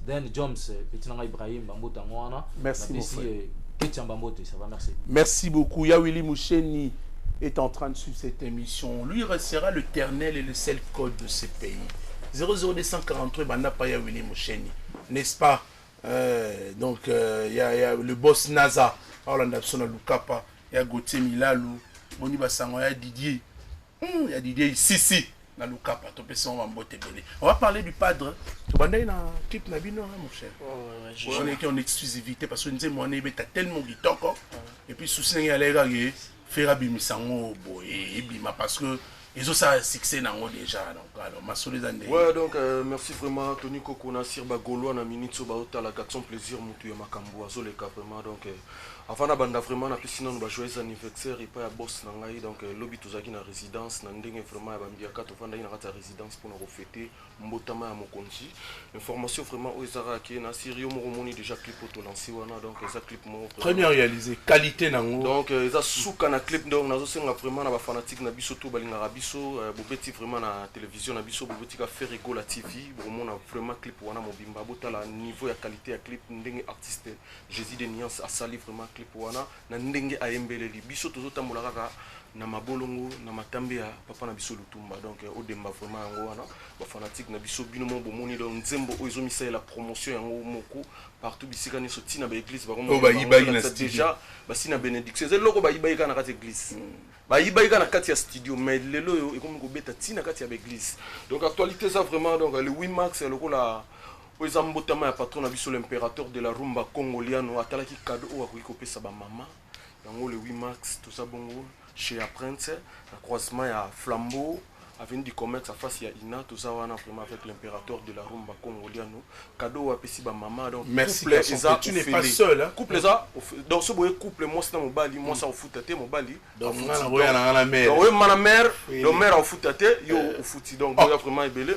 petit Nanga Ibrahim, Bambota Moana. Merci beaucoup. Ça va, merci. Merci beaucoup. Yawili Moucheni est en train de suivre cette émission. Lui restera le ternel et le seul code de ce pays. 00243 Banda pa Yawili Moucheni. N'est-ce pas? Donc, il y a le boss NASA, Orlando Sona Lukapa, il y a Gauthier Milalou, Moni Bassango, il y a Didier. Il y a Didier ici. On va parler du padre. Tu vas dans clip Nabino, mon cher. On est en exclusivité parce que nous avons tellement de temps. Et puis, sous ce qui faire Bimisango, parce que ils ont ça succès déjà. Ouais, donc merci vraiment Tony Koko Nassir Bagolo na minute ba la garçon plaisir mutu ya makambo azoleka vraiment donc avant na banda vraiment na piscine on va joyeux anniversaire et pas ya boss na ngai donc lobby tozaki na résidence na ndenge vraiment ya bambia ka to fanda ina kata résidence pour na refêter mbotama ya mokonzi information vraiment o ezara ki na Sirio Moromoni déjà clip auto lancé wana donc eza clip mo première réalisé qualité nango donc eza souka na clip donc nazo senga vraiment na ba fanatique na biso to balinga rabiso bobeti vraiment na télévision na biso bobeti ka faire rigolo la TV on a vraiment clip wana mobimba botala niveau ya qualité ya clip ndenge artiste Jésus de Nuance a sali vraiment clip wana na ndenge ayembeleli biso tozotambola kaka na mabolongo na matambe ya papa na biso lutumba donc odemba vraiment yango wana ba fanatique na biso bino mo bomoni donc nzembo ozo misala la promotion yango moko partout bisika ni soti na ba église ba déjà basi na bénédiction c'est loko ba ibaika na kati église ba ibaika na kati ya studio mais lelo yo ekomi ko beta tina kati ya église donc actualité ça vraiment donc le 8 mars loko la oza mbotama ya patron na biso l'impérateur de la rumba congoliano atalaki cadeau o akoki kopesa ba mama yango le 8 mars tout ça bongo chez la Prince la croisement ya Flambeau avenue du commerce à face ya Ina tout ça wana vraiment avec l'impérateur de la rumba congoliano cadeau apesi ba mama donc merci tu n'es pas seul hein couple ça donc ce boye couple moi c'est mobali moi ça au foot mobali donc na la mère donc ma mère le mère au foot yo au foot donc vraiment ebelé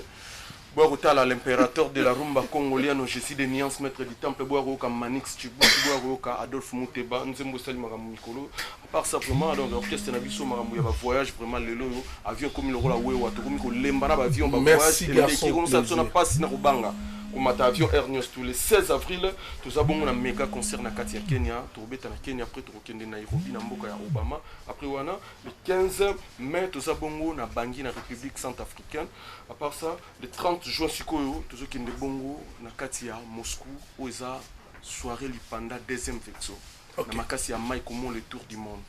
Boa l'impérateur de la rumba congolienne, Jésus de Nuance, maître du temple, Boa Manix, Boa Adolphe Mouteba, Nzembo Sali Maram Mikolo. À part ça, vraiment, donc l'orchestre Nabiso Maram, il y a un voyage vraiment le loyo, avion comme le rôle à Wewa, Tokomiko Lembara, avion, merci garçon. Ça n'a pas si Narubanga. Comme avion Air News tous les 16 avril, tout ça bon on a méga concert na Katia Kenya, Torbeta na Kenya après Torokende Nairobi na Mboka ya Obama. Après wana le 15 mai tout ça bongo na Bangui na République centrafricaine. À part ça, le 30 juin sikoyo tout ça kende bongo na Katia Moscou où eza soirée Lipanda deuxième vexo. Na makasi ya Mike Omon le tour du monde.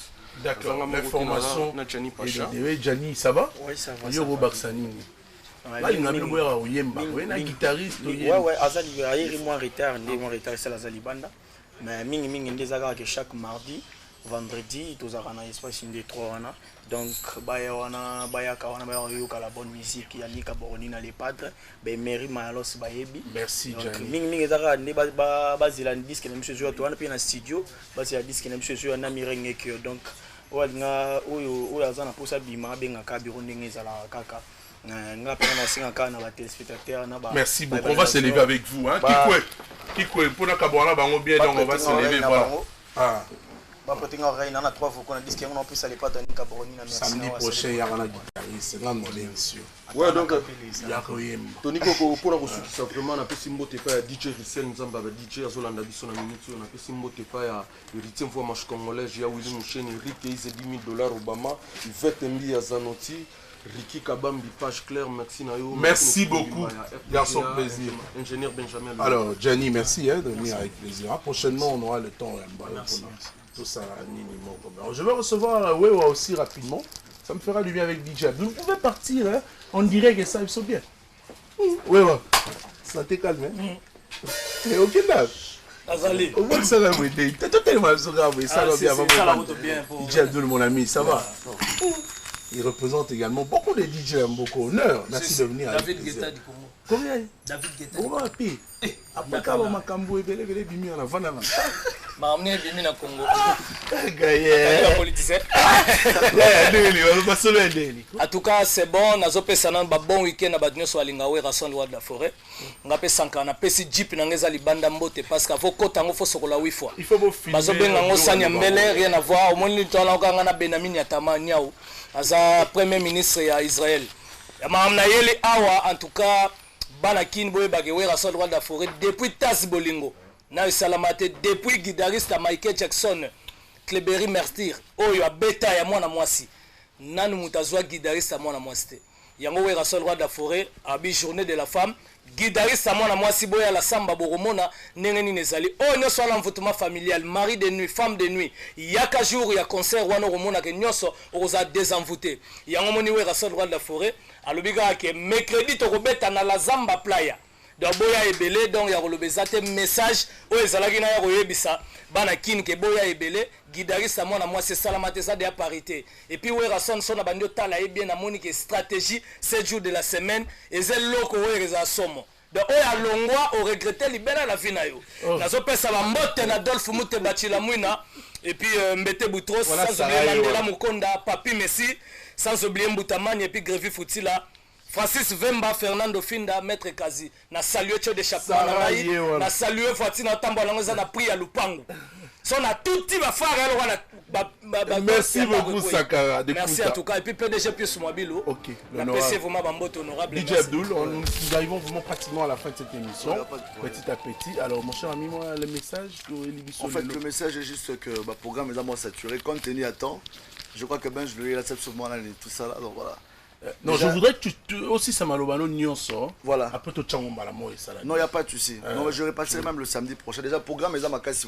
D'accord. L'information na Gianni Pacha. Gianni ça va? Oui ça va. Yo Baksanini. Guitariste azali ayeri moi retard c'est la zalibanda mais mingi ndezaka que chaque mardi vendredi tozaka na espace inde 3 wana donc baya wana bayaka wana bayoka la bonne musique ya Nika Boroni na les padres be mairie malos bayebi merci Gianni mingi ezaka ne bazila disque na monsieur zo to wana pe na studio bazila disque na monsieur zo na mirenge que donc olinga oyo azana posa bima benga ka biro ndenge ezala kaka. Merci beaucoup. On va se lever avec vous. Hein? Kikwe, pour bien, donc on va se lever. Voilà. Samedi prochain, il y aura un guitariste. Ouais, donc, Tony Koko, pour la ressource, ça vraiment, on a fait Simbo Tepa, DJ Rissel, nous avons DJ Azolanda Bisson, on a fait Simbo Tepa, le 8e fois match congolais, j'ai Willy Mouchen, Eric, $10 000, Obama, Yvette Mbi, Azanoti. Ricky Kabambi, page claire, merci Nayo. Merci beaucoup, garçon plaisir. Ingénieur Benjamin. Alors, Gianni, merci de venir avec plaisir. Prochainement, on aura le temps. Merci. Tout ça, alors, je vais recevoir Wewa aussi rapidement. Ça me fera du bien avec DJ. Vous pouvez partir, hein? On dirait que ça se bien. Wewa, ça t'est calme, hein? Et ok, là. Azali. Au moins que ça va vous aider. T'as tellement ça va bien. DJ Abdul, mon ami, ça va? Il représente également beaucoup de DJ, beaucoup honneur. Merci de venir. David Guetta du Congo. Combien? David Guetta. Comment appeler? Après, quand on m'a camboé, il est bimi en avant. Ma amené bimi na Congo. Gaïe. Politicien. En tout cas, c'est bon. Nazo pesa na bon week-end na badnyo so alingawe rason loi de la forêt. Ngape sanka na pesi jeep na ngeza libanda mbote parce que faut kotango faut sokola 8 fois. Il faut vous filmer. Bazo benga ngo sanya mbele rien à voir. Au moins ni tona okanga na Benjamin Yatama Nyao. Aza premier ministre ya Israël. Ya mamna yeli awa en tout cas bana kin boye bagewe rason loi de la forêt depuis Tas Bolingo. Na salamate depuis guitariste Michael Jackson. Clébery Mertir, oyo abeta ya mwana mwasi. Nanu mutazwa guitariste mwana mwasi te. Yango wera sol roi de la forêt, abi journée de la femme, guitariste mwana mwasi boya la samba boromona ndenge ni nezali. Oh nyoso ala mvutuma familial, mari de nuit, femme de nuit. Yaka jour ya concert wana romona ke nyoso oza désenvoûté. Yango moni wera sol roi de la forêt, alobiga ke mercredi to kobeta na la Zamba Playa. Donc boya ebele donc ya kolobeza te message o ezalaki na ya koyebisa bana kin ke boya ebele guitariste mwana mwasi salamate ça de la parité et puis wera son na bandi otala bien na monique stratégie 7 jours de la semaine et zel loko wera somo donc oya longwa o regretter libérer la vie na yo nazo pesa ba mbote na Adolphe Mute Bachila Mwina et puis Mbete Boutros sans oublier Mandela Mukonda Papi Messi sans oublier Mbutamani et puis Grévi Foutila Francis Vemba, Fernando Finda, Maître Kazi. Na salué Tcho de Chapman, na salué Fatina Tamba, na prié à Lupango. So na tout type de faire. Merci beaucoup Sakara. Merci en tout cas. Et puis PDG Pius Mobilo. Ok. La PC vraiment bambote honorable. DJ Abdul, nous arrivons vraiment pratiquement à la fin de cette émission. Petit à petit. Alors mon cher ami, moi le message. En fait le message est juste que le programme est d'abord saturé. Compte tenu à temps, je crois que ben je vais la cette sur moi tout ça là. Donc voilà. Non, déjà, je voudrais que tu aussi ça malobano nyonso. Voilà. Après tout changomba la moi et ça là. Non, il y a pas de souci. Non, je repasserai même le samedi prochain. Déjà programme est à Makasi.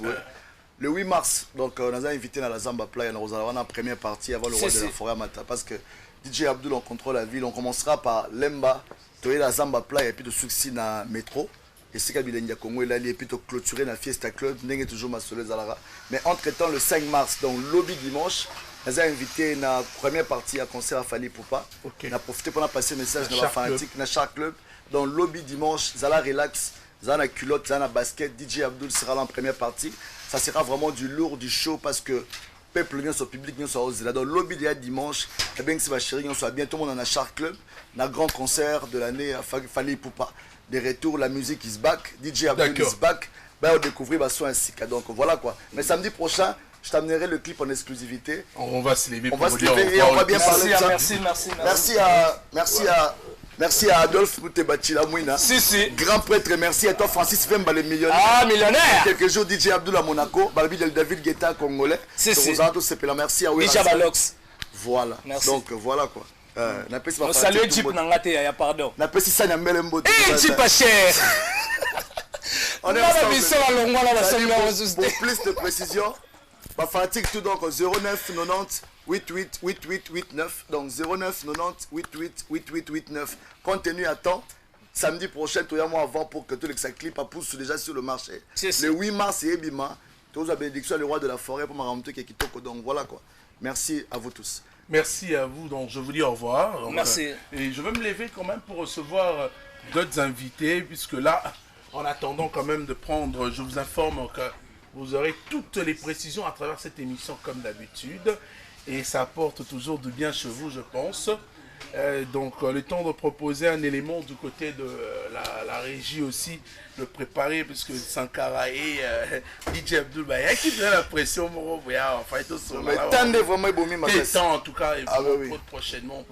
Le 8 mars, donc on a invité dans la Zamba Playa, on a en première partie avant le roi de la forêt Mata parce que DJ Abdul on contrôle la ville. On commencera par Lemba, toyer la Zamba Playa et puis de succès dans métro. Et c'est qu'il y a Congo et puis de clôturer dans Fiesta Club, n'est toujours ma soleil Zalara. Mais entre-temps le 5 mars donc lobby dimanche, on a invité dans la première partie à concert à Fali Poupa. On a profité pour passer message dans la fanatique dans chaque club. Dans lobby dimanche, Zala relax, Zala culotte, Zala basket, DJ Abdul sera là en première partie. Ça sera vraiment du lourd, du show parce que peuple vient sur public, vient sur là. Dans le lobby d'hier dimanche, et bien que c'est ma chérie, on soit bien tout le monde dans un Shark Club, dans un grand concert de l'année à Fali Poupa. Des retours, la musique is back, DJ Abdul is back. Ben on découvrir son ainsi. Donc voilà quoi. Mais samedi prochain, je t'amènerai le clip en exclusivité. On va se lever. On va se lever et on va bien parler de ça. Merci à Adolphe Moutebachila Mouina. Grand prêtre, merci à toi Francis Vemba le millionnaire. Ah, millionnaire. Quelques jours DJ Abdul à Monaco, Balbi del David Guetta congolais. Merci à DJ Balox. Voilà. Merci. Donc voilà quoi. On salue Jeep Nangate, il y a pardon. On appelle ça Nyambelembo. Eh, Jeep pas cher. On est ensemble. Pour plus de précision, ma fatigue tout donc 09 90 88 88 89 donc 09 90 88 88 89. Compte tenu à temps, samedi prochain, tout un mois avant pour que tous les clips poussent déjà sur le marché. Le 8 mars et Ebima, tous la bénédiction le roi de la forêt pour m'arrêter qui kitoko. Donc voilà quoi. Merci à vous tous. Merci à vous, donc je vous dis au revoir. Donc, merci. Et je vais me lever quand même pour recevoir d'autres invités, puisque là, en attendant quand même de prendre, je vous informe que vous aurez toutes les précisions à travers cette émission comme d'habitude. Et ça apporte toujours du bien chez vous, je pense. Donc le temps de proposer un élément du côté de la régie aussi, de préparer, puisque Sankara et DJ Abdul Baya qui prennent la pression, enfin tout ça. Mais tendez vraiment temps en tout cas, et prochainement.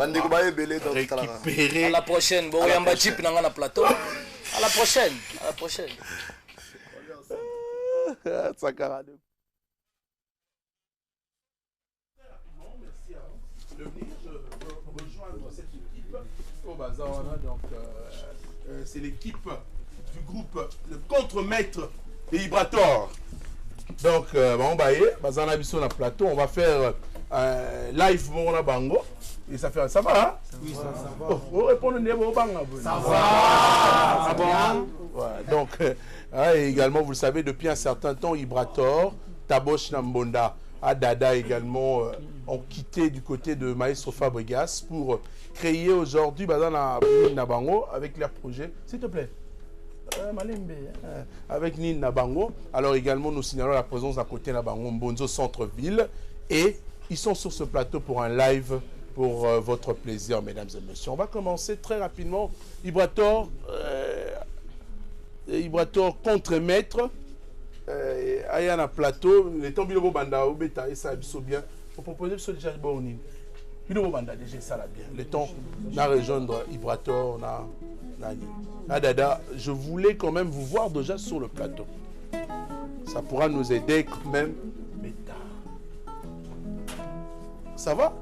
Récupérer. À la prochaine, bon, on va chip dans la plateau. À la prochaine. À la prochaine. Sankara. De venir rejoindre cette c'est l'équipe du groupe, le contre-maître de Vibrator. Donc, on va aller, sur le plateau, on va faire live mon bango. Et ça fait ça va, hein? Oui, ça va. Vous répondez au bango. Ça va. Ah bon? Ouais, donc, et également, vous le savez, depuis un certain temps, Vibrator, Tabosh Nambonda, Adada également ont quitté du côté de Maestro Fabregas pour créer aujourd'hui Nabango avec leur projet. S'il te plaît. Malembe, avec Nine Nabango. Alors également, nous signalons la présence à côté Nabango, Mbonzo Centre-Ville. Et ils sont sur ce plateau pour un live pour votre plaisir, mesdames et messieurs. On va commencer très rapidement. Vibrator contre-maître. Ayana plateau, les temps Bilobo Banda, Obeta, et ça a bien. Pour proposer ce déjà bon. Bilobo Banda, déjà ça là bien. Le temps n'a rejoindre Vibrator, Dada, je voulais quand même vous voir déjà sur le plateau. Ça pourra nous aider quand même. Ça va?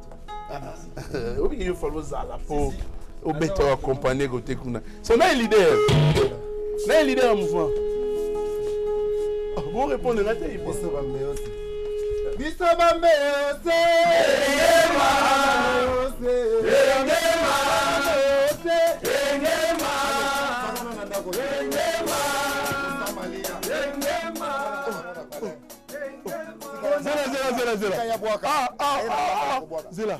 Oui, il faut le faire pour Obeta accompagner côté Kuna. C'est un leader. C'est un leader en mouvement. Vous répondez à la Zela.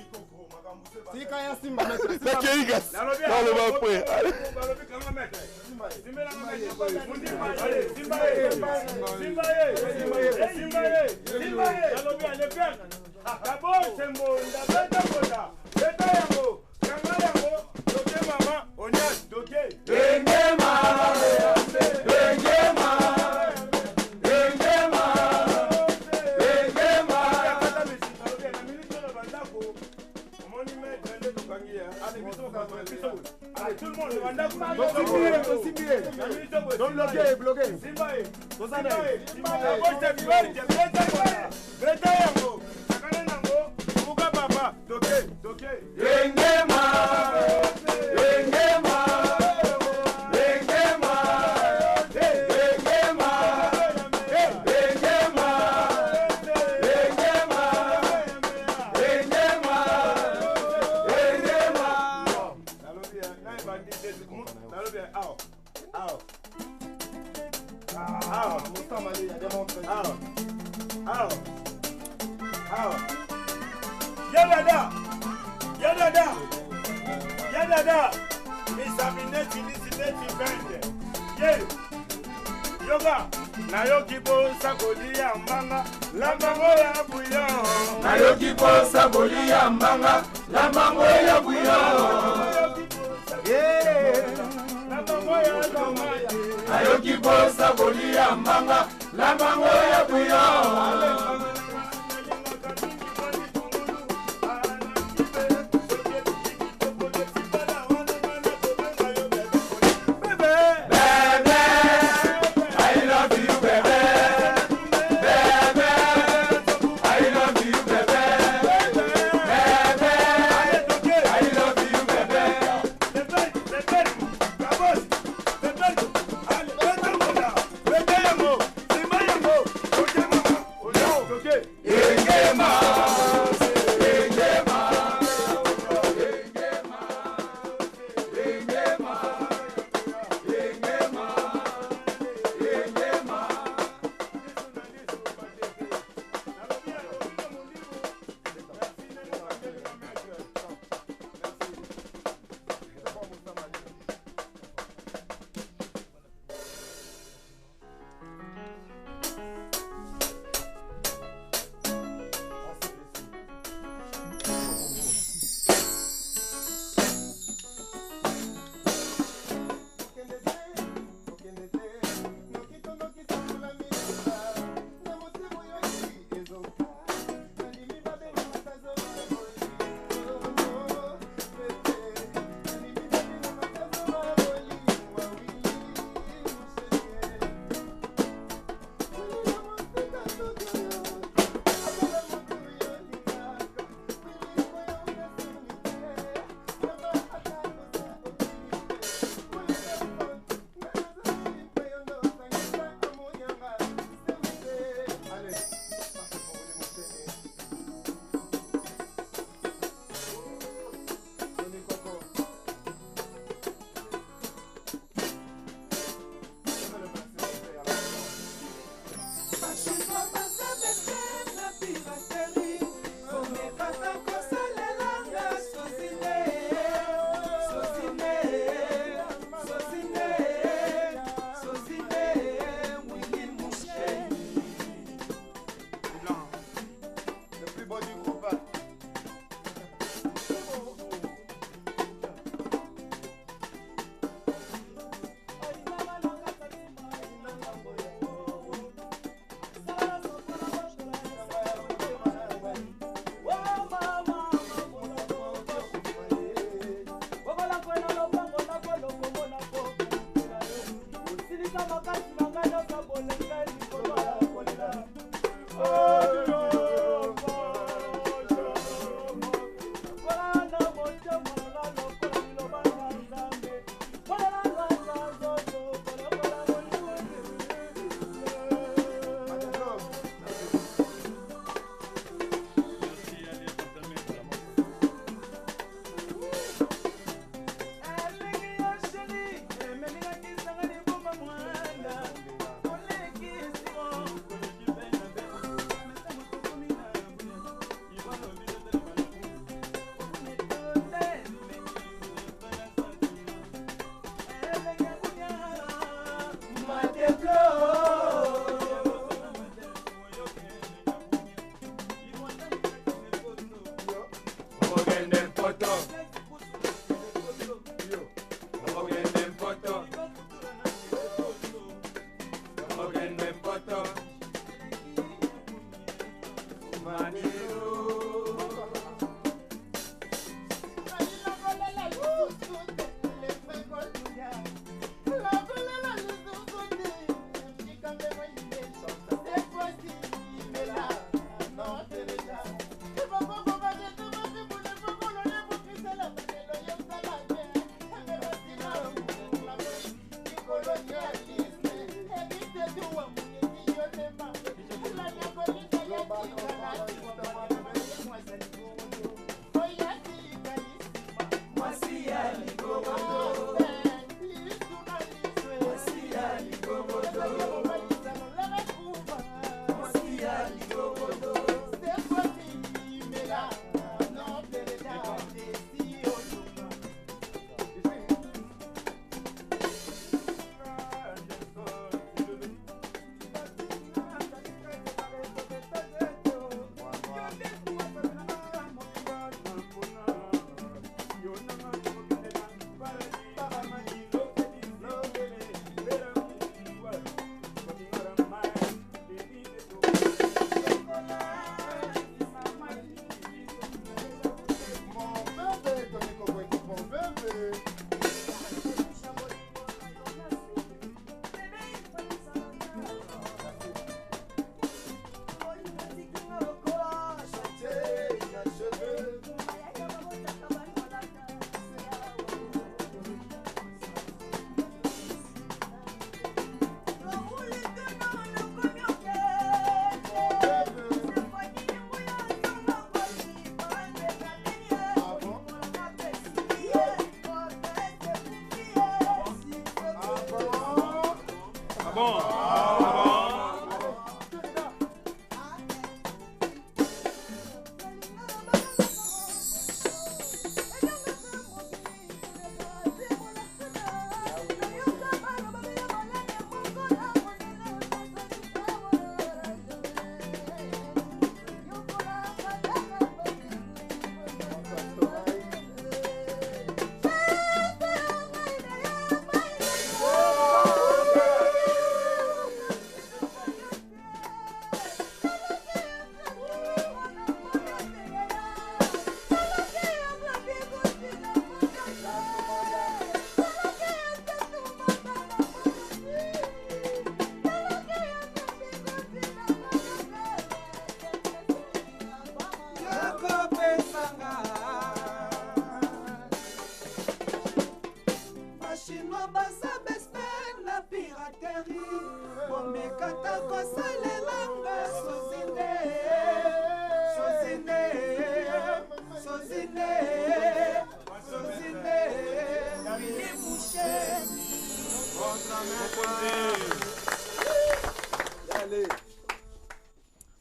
Tout le monde,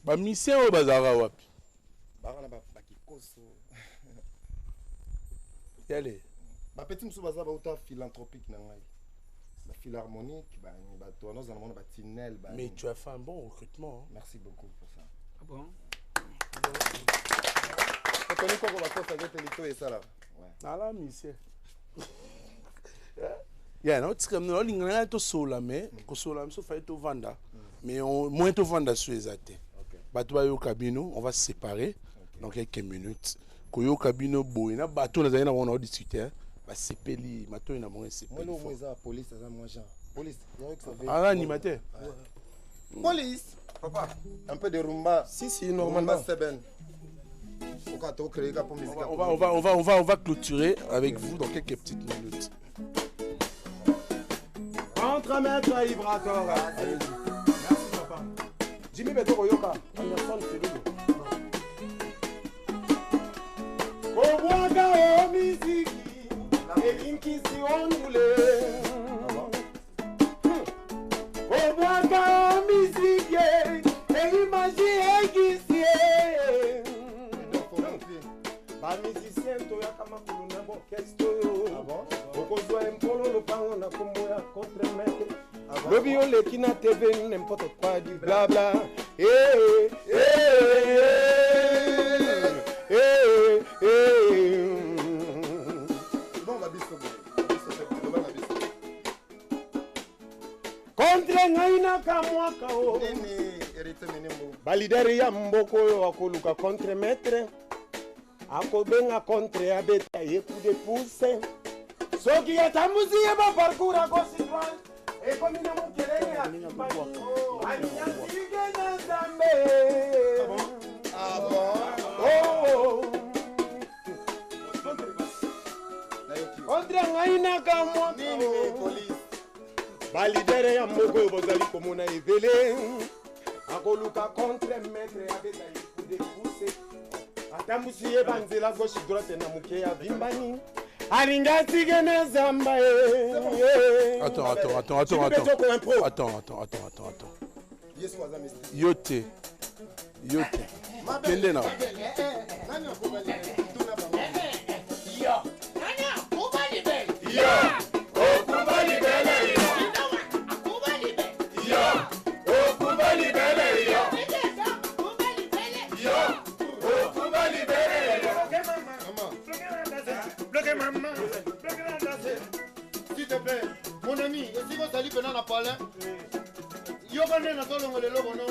Bamisien au bazara wapi? Bana bakikoso. Yale. Ba petit musu bazara ba uta philanthropique na ngai. La philharmonique ba toi nous allons ba tinel ba. Mais tu as fait un bon recrutement. Hein? Merci beaucoup pour ça. Ah bon? Tu connais quoi va faire avec Lito et ça là? Ouais. Ala mission. Ya no tsikam no lingana to sola mais ko sola mso fa to vanda. Mais on moins to vanda sur ezate. Bato yo kabino, on va se séparer dans quelques minutes. Koyo kabino boina bato na zaina on a discuter. Ba sepeli, mato ina mo sepeli. Moi no za police za moi Jean. Police, il y a que ça veut. Ah animateur. Police. Papa, un peu de rumba. Si normalement c'est ben. On va clôturer avec vous dans quelques petites minutes. Entre maître vibrateur. Merci papa. Jimmy Beto Yoka. Anderson Feludo. Obwaga o miziki. Elinki si ondule. Obwaga o miziki. Elimaji egisi. Ba musicien to ya kama kuluna bo kesto yo. Okozwa empolo lo pango na kombo ya contre maître. Lobi on le kina TV n'importe quoi du blabla. Bon la biso. Contre ngaina kamwaka o. Nini hérité mini mo balidere ya mboko oyo akoluka contre maître akobenga contre abeta ye coup de pouce soki atambusi ye baparcours akosi droite ekomi na mokelele ya alinyasige na nzambe contre ngai na kamwa balidere ya mboko oyo bozali komona ebele akoluka contre maître abeta ye coup de pouce atambusi ye banzela gauche droite na moke ya vimbani alinga tige na zamba Attends. Yote. Kende na. S'il te plaît, mon ami, et si vous allez venir à parler, yo connais na tolo ngole lobo no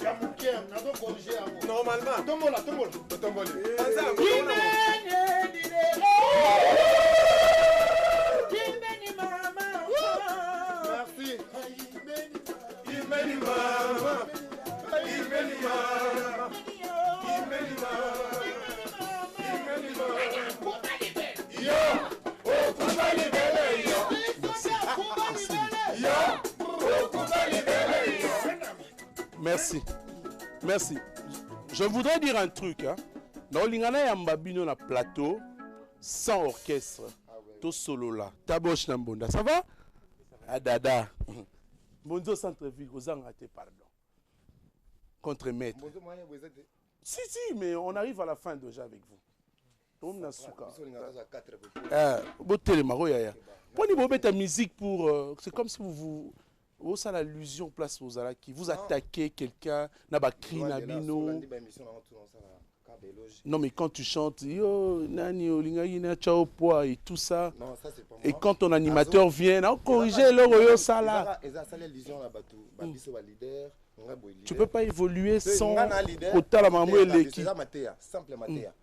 ya mukia na to corriger amo normalement tombola Imeni mama merci Imeni mama Merci. Je voudrais dire un truc. Dans l'ingana yambabino na plateau, sans orchestre, tout solo là. Taboche Nambonda, ça va? Adada. Bonzo centre-ville, vous en ratez, pardon. Contre-maître. Si, mais on arrive à la fin déjà avec vous. Prenez ta musique pour... c'est comme si vous ça l'allusion place aux qui vous attaquez quelqu'un, n'abakri nabino. Non mais quand tu chantes, yo nani olingayina chao poa et tout ça. Non, ça c'est pas moi. Et quand ton animateur vient, on corrige le ça là. Tu peux pas évoluer sans quota la maman et l'équipe. Simple matéa.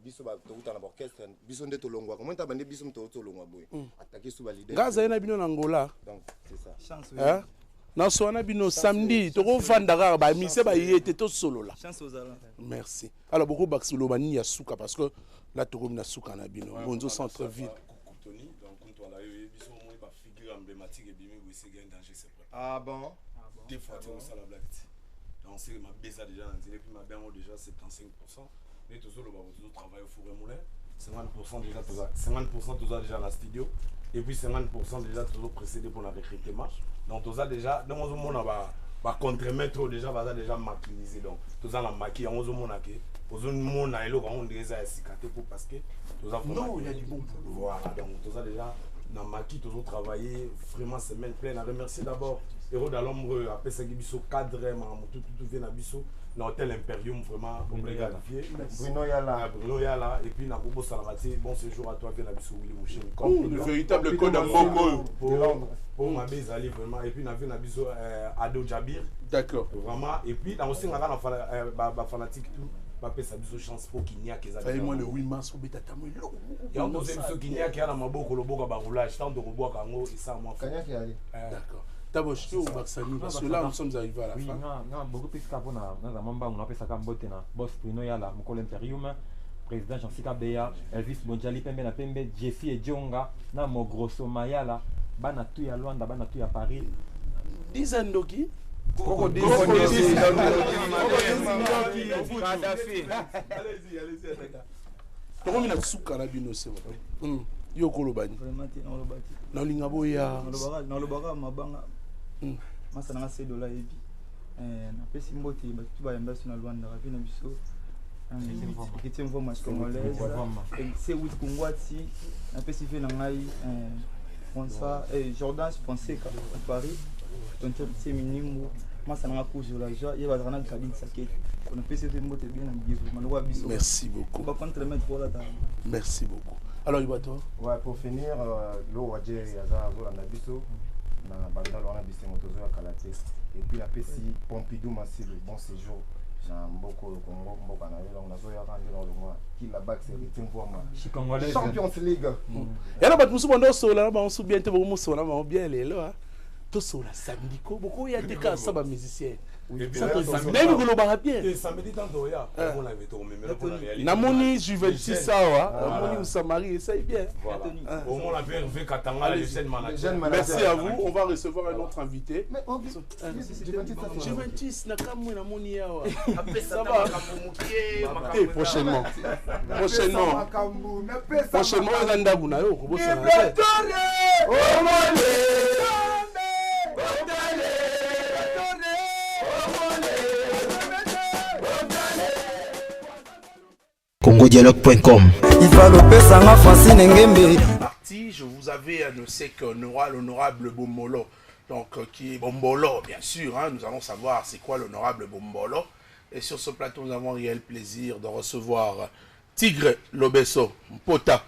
Biso ba tokuta na orchestre biso nde tolongwa comment ta bande biso mto tolongwa boy attaquer sous valider gaza na bino na Angola donc c'est ça chance hein na soana bino samedi to ko vandaka ba mise ba yete to solo là chance aux allant merci alors beaucoup baksolo bani ya suka parce que là to ko na suka na bino bonzo centre ville Tony donc quand on a eu biso moi ba figure emblématique et bimi oui c'est gain danger c'est ah bon des fois on ça la blague donc c'est ma baisse déjà et puis ma bien déjà 75%. Mais tout ça, le travail au four et moulin. 50% déjà, 50% tout ça déjà dans la studio. Et puis 50% déjà toujours précédé pour la recrutement. Donc tout ça déjà, dans mon monde, on va contre-mettre déjà, va déjà maquilliser. Donc tout ça, on a maquillé, on a maquillé. Pour un monde, on a déjà cicaté pour parce que tout ça, non, il y a du bon. Voilà, donc tout ça déjà, on a maquillé, toujours travaillé, vraiment semaine pleine. On remercie d'abord Héros d'Alombre, après ça, Gibiso cadre, tout vient à Bisso. Dans l'hôtel Imperium, vraiment, gratifié. Bruno Yala, et puis Nabobo Salamati, bon séjour à toi, viens à Bissou Willy Mouchen. Le véritable code à Bongo. Pour ma bise, allez vraiment, et puis on a vu Nabiso Ado Jabir. D'accord. Vraiment, et puis dans aussi, on a fanatique tout. Papa ça biso chance pour qu'il n'y a que ça. Moi le 8 mars au beta tamu. Et on pose biso qu'il n'y a que na maboko loboka ba roulage, tant de robois kango et ça moi. D'accord. D'abord, je suis au Baksani parce que là, nous sommes arrivés à la fin. Oui, non, beaucoup plus qu'avant, on a fait ça comme Botena, boss Bruno Yala, Mokol Imperium, président Jean-Sika Beya, Elvis Bonjali Pembe na Pembe, Jeffy et Djonga, na Mogrosso Mayala, Bana Tuya Luanda, Bana Tuya Paris. Dizandoki Allez-y, comment il a souka na bino c'est vrai. Yo kolobani. Na lingabo ya. Na lobaka mabanga. Masa na se dola ebi. Na pesi mbote batu ba yamba suna Luanda ravi na biso. Kiti mvo match congolaise. C'est où Kongwati. Na pesi fe na ngai François Jordan Fonseca à Paris. Donc c'est minimum. Masa na ko jola ja ye ba rana kabine saketi. On a pesi fe mbote bien na biso. Maloba biso. Merci beaucoup. Ba contre mettre pour la table. Merci beaucoup. Alors, Ibato? Ouais, pour finir, le Wadje Yaza Nabiso, na bandalo wana bisengo tozoyakala te et puis apesi Pompidou Massi le bon séjour na mboko ya Congo mboka na yo donc nazoyaka nde na olongwa kila bac c'est Richard Champions League yana bato mosusu bando osola na bango bien te bokomosola na bango bien lelo tosola samedi ko bokoya te kasa bamusicien namoni Juventus awa namoni Mousamari essaye bien. Merci à vous, on va recevoir un autre invité. Juventus nakamwe namoni awa ça va prochainement on a ndabu na yo kobosana congodialogue.com. Parti, je vous avais annoncé qu'on aura l'honorable Bombolo, donc qui est Bombolo, bien sûr. Hein, nous allons savoir c'est quoi l'honorable Bombolo. Et sur ce plateau, nous avons un réel plaisir de recevoir Tigre Lobesso Mpota.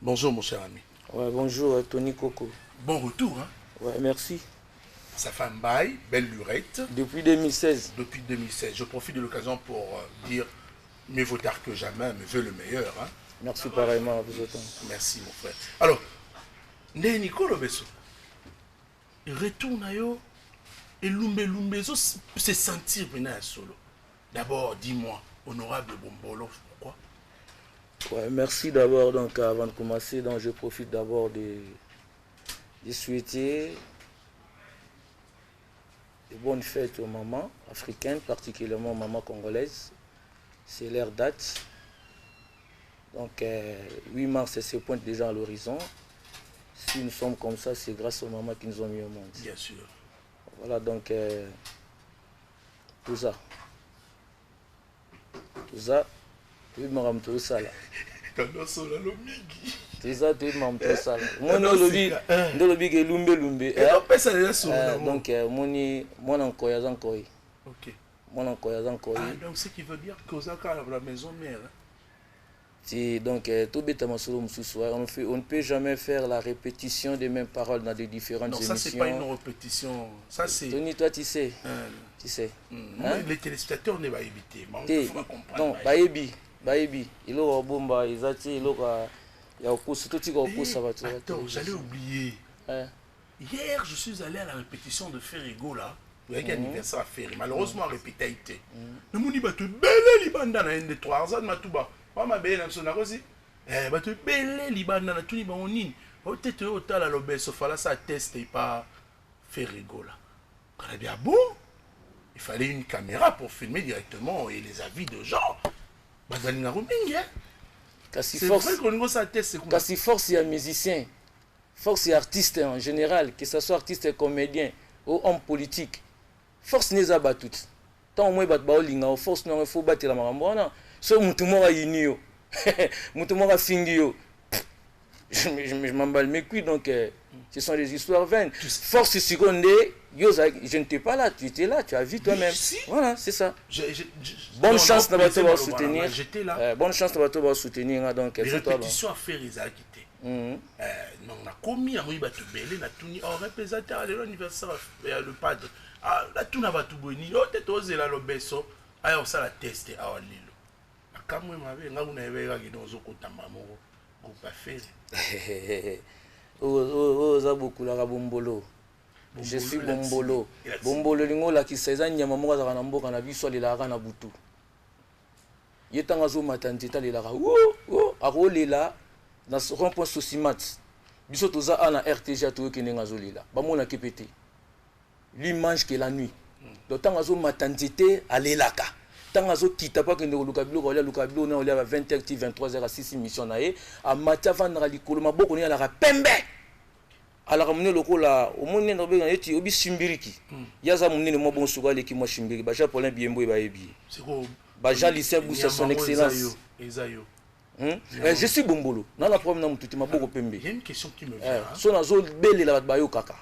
Bonjour mon cher ami. Ouais, bonjour Tony Coco. Bon retour. Hein. Ouais, merci. Ça fait un bail, belle lurette. Depuis 2016. Depuis 2016. Je profite de l'occasion pour dire mieux vaut tard que jamais, mais veux le meilleur. Hein. Merci pareillement à vous autant. Merci mon frère. Alors, Nico Lobesso, il retourne à yo et Lumbe, c'est sentir maintenant un solo. D'abord, dis-moi, honorable Bombolo, pourquoi? Ouais, merci d'abord, donc avant de commencer, donc je profite d'abord de souhaiter de bonnes fêtes aux mamans africaines, particulièrement aux mamans congolaises. C'est leur date. Donc 8 mars, se pointe déjà à l'horizon. Si nous sommes comme ça, c'est grâce aux mamans qui nous ont mis au monde. Bien sûr. Voilà donc tout ça. Tout ça, tu me rends tout ça là. C'est ça, tu me rends tout ça là. Moi, non, le lobby est lumbe. Donc, mon encore, encore. Ok. Donc, ce qui veut dire que la maison mère. Donc, on ne peut jamais faire la répétition des mêmes paroles dans des différentes émissions. Non, ça, c'est pas une répétition. Ça, c'est... Tony, toi, tu sais. Tu sais. Les téléspectateurs ne vont pas éviter. Non, Baébi. Il y a bomba, il y a Attends, j'allais oublier. Hier, je suis allé à la répétition de Ferrigo, là. Il y a un anniversaire à faire. Malheureusement, répété a été. Je me dis, tu es belle, Libanda, dans un 3 ans, Matouba. Je me dis, tu es belle, Libanda, dans tout le monde. Peut-être que tu as la Lobesso, il ça teste et pas Ferrigo, là. On a dit, ah bon? Il fallait une caméra pour filmer directement et les avis de gens. C'est vrai que force, il y a musicien. Force, il y a artiste en général, que ce soit artiste, comédien ou homme politique. Force n'est pas toute. Tant au moins il force non il faut battre la marambona. So mutumora yinio. Mutumora fingio. Je m'emballe mes cuits donc ce sont des histoires vaines. Force seconde, je n'étais pas là, tu étais là, tu as vu toi-même. Voilà, c'est ça. Bonne chance de soutenir. J'étais là. Bonne chance de soutenir donc les répétitions à faire les acquitter. Non, on a commis un riba tu belé na tuni en représentant l'anniversaire le padre. Ah, là tout n'a pas tout boni. Oh, t'es osé la Lobesso. Alors ça la tester à Lilo. Quand moi m'avait nga una eva qui dans zoko tamamo ko pas faire. Ça beaucoup la Bombolo. Je suis Bombolo. Bombolo lingo la ki seza nyama mo za kana mboka na biso lela kana butu. Yetanga zo matantita lela ka. Ako lela na rond-point Sosimat. Biso toza ana RTG to ke nenga zo lela. Ba mona kepete. Lui mange que la nuit. Donc tant azo matantité à l'elaka. Tant azo kita pas que ne lukabilo ko lukabilo na olia 20h 23h à 6 émission naé à matia vandra likolo maboko ni ala ka pembe. Ala ka munene lokola o munene no benga yeti obi simbiriki. Yaza munene mo bon suga leki mo simbiriki ba japonais biembo ba yebi. C'est quoi? Ba lycée boussa son excellence. Ezayo. Je suis Bombolo. Dans la problème na mututi maboko pembe. Il y a une question qui me vient. So nazo belle la ba yo kaka.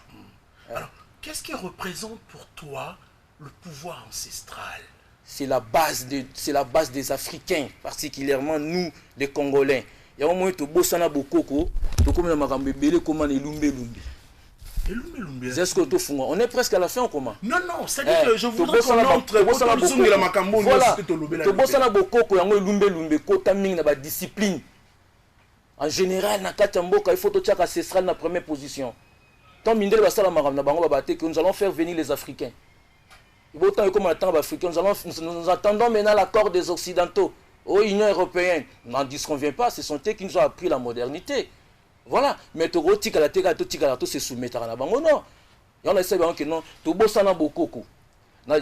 Alors qu'est-ce qui représente pour toi le pouvoir ancestral? C'est la base des Africains, particulièrement nous, les Congolais. Il y a un moment où tu bosses beaucoup, tu comme makambe belé comme les lumbe. Est-ce que tout fond? On est presque à la fin ou comment? Non, c'est-à-dire que je voudrais qu'on entre. Voilà. Tobosana bokoko yango lumbe kota mingi na ba discipline. En général na kati mboka il faut to tchaka ancestral na première position. Tant mindele basala maram na bango babate que nous allons faire venir les Africains. Autant comme attend les Africains, nous attendons maintenant l'accord des Occidentaux aux Union européenne. N'en disconvient pas, ce sont eux qui nous ont appris la modernité. Voilà, mais tu tika la teka, tu se soumettre à la bango non. Y en a essayé que non, tu bosses na bokoko.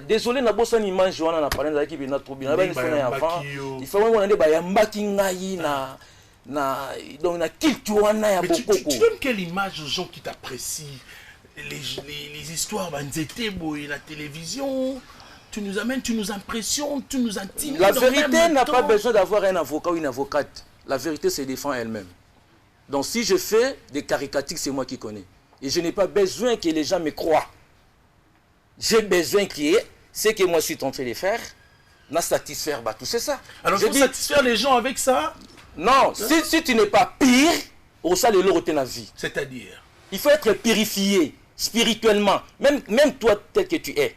Désolé na bossa ni mange wana na parler na qui na trop bien. Il faut vraiment aller ba yambaki ngai na donc na culture wana ya bokoko. Tu donnes quelle image aux gens qui t'apprécient? Les histoires banzete boy la télévision, tu nous amènes, tu nous impressionnes, tu nous intimides. La vérité n'a pas besoin d'avoir un avocat ou une avocate. La vérité se défend elle-même. Donc si je fais des caricatures, c'est moi qui connais. Et je n'ai pas besoin que les gens me croient. J'ai besoin qu'il y ait ce que moi je suis en train de faire, n'a satisfaire tout, c'est ça. Alors je satisfaire les gens avec ça? Non, si tu n'es pas pire, au ça les lots la vie. C'est-à-dire? Il faut être purifié spirituellement, même toi tel que tu es.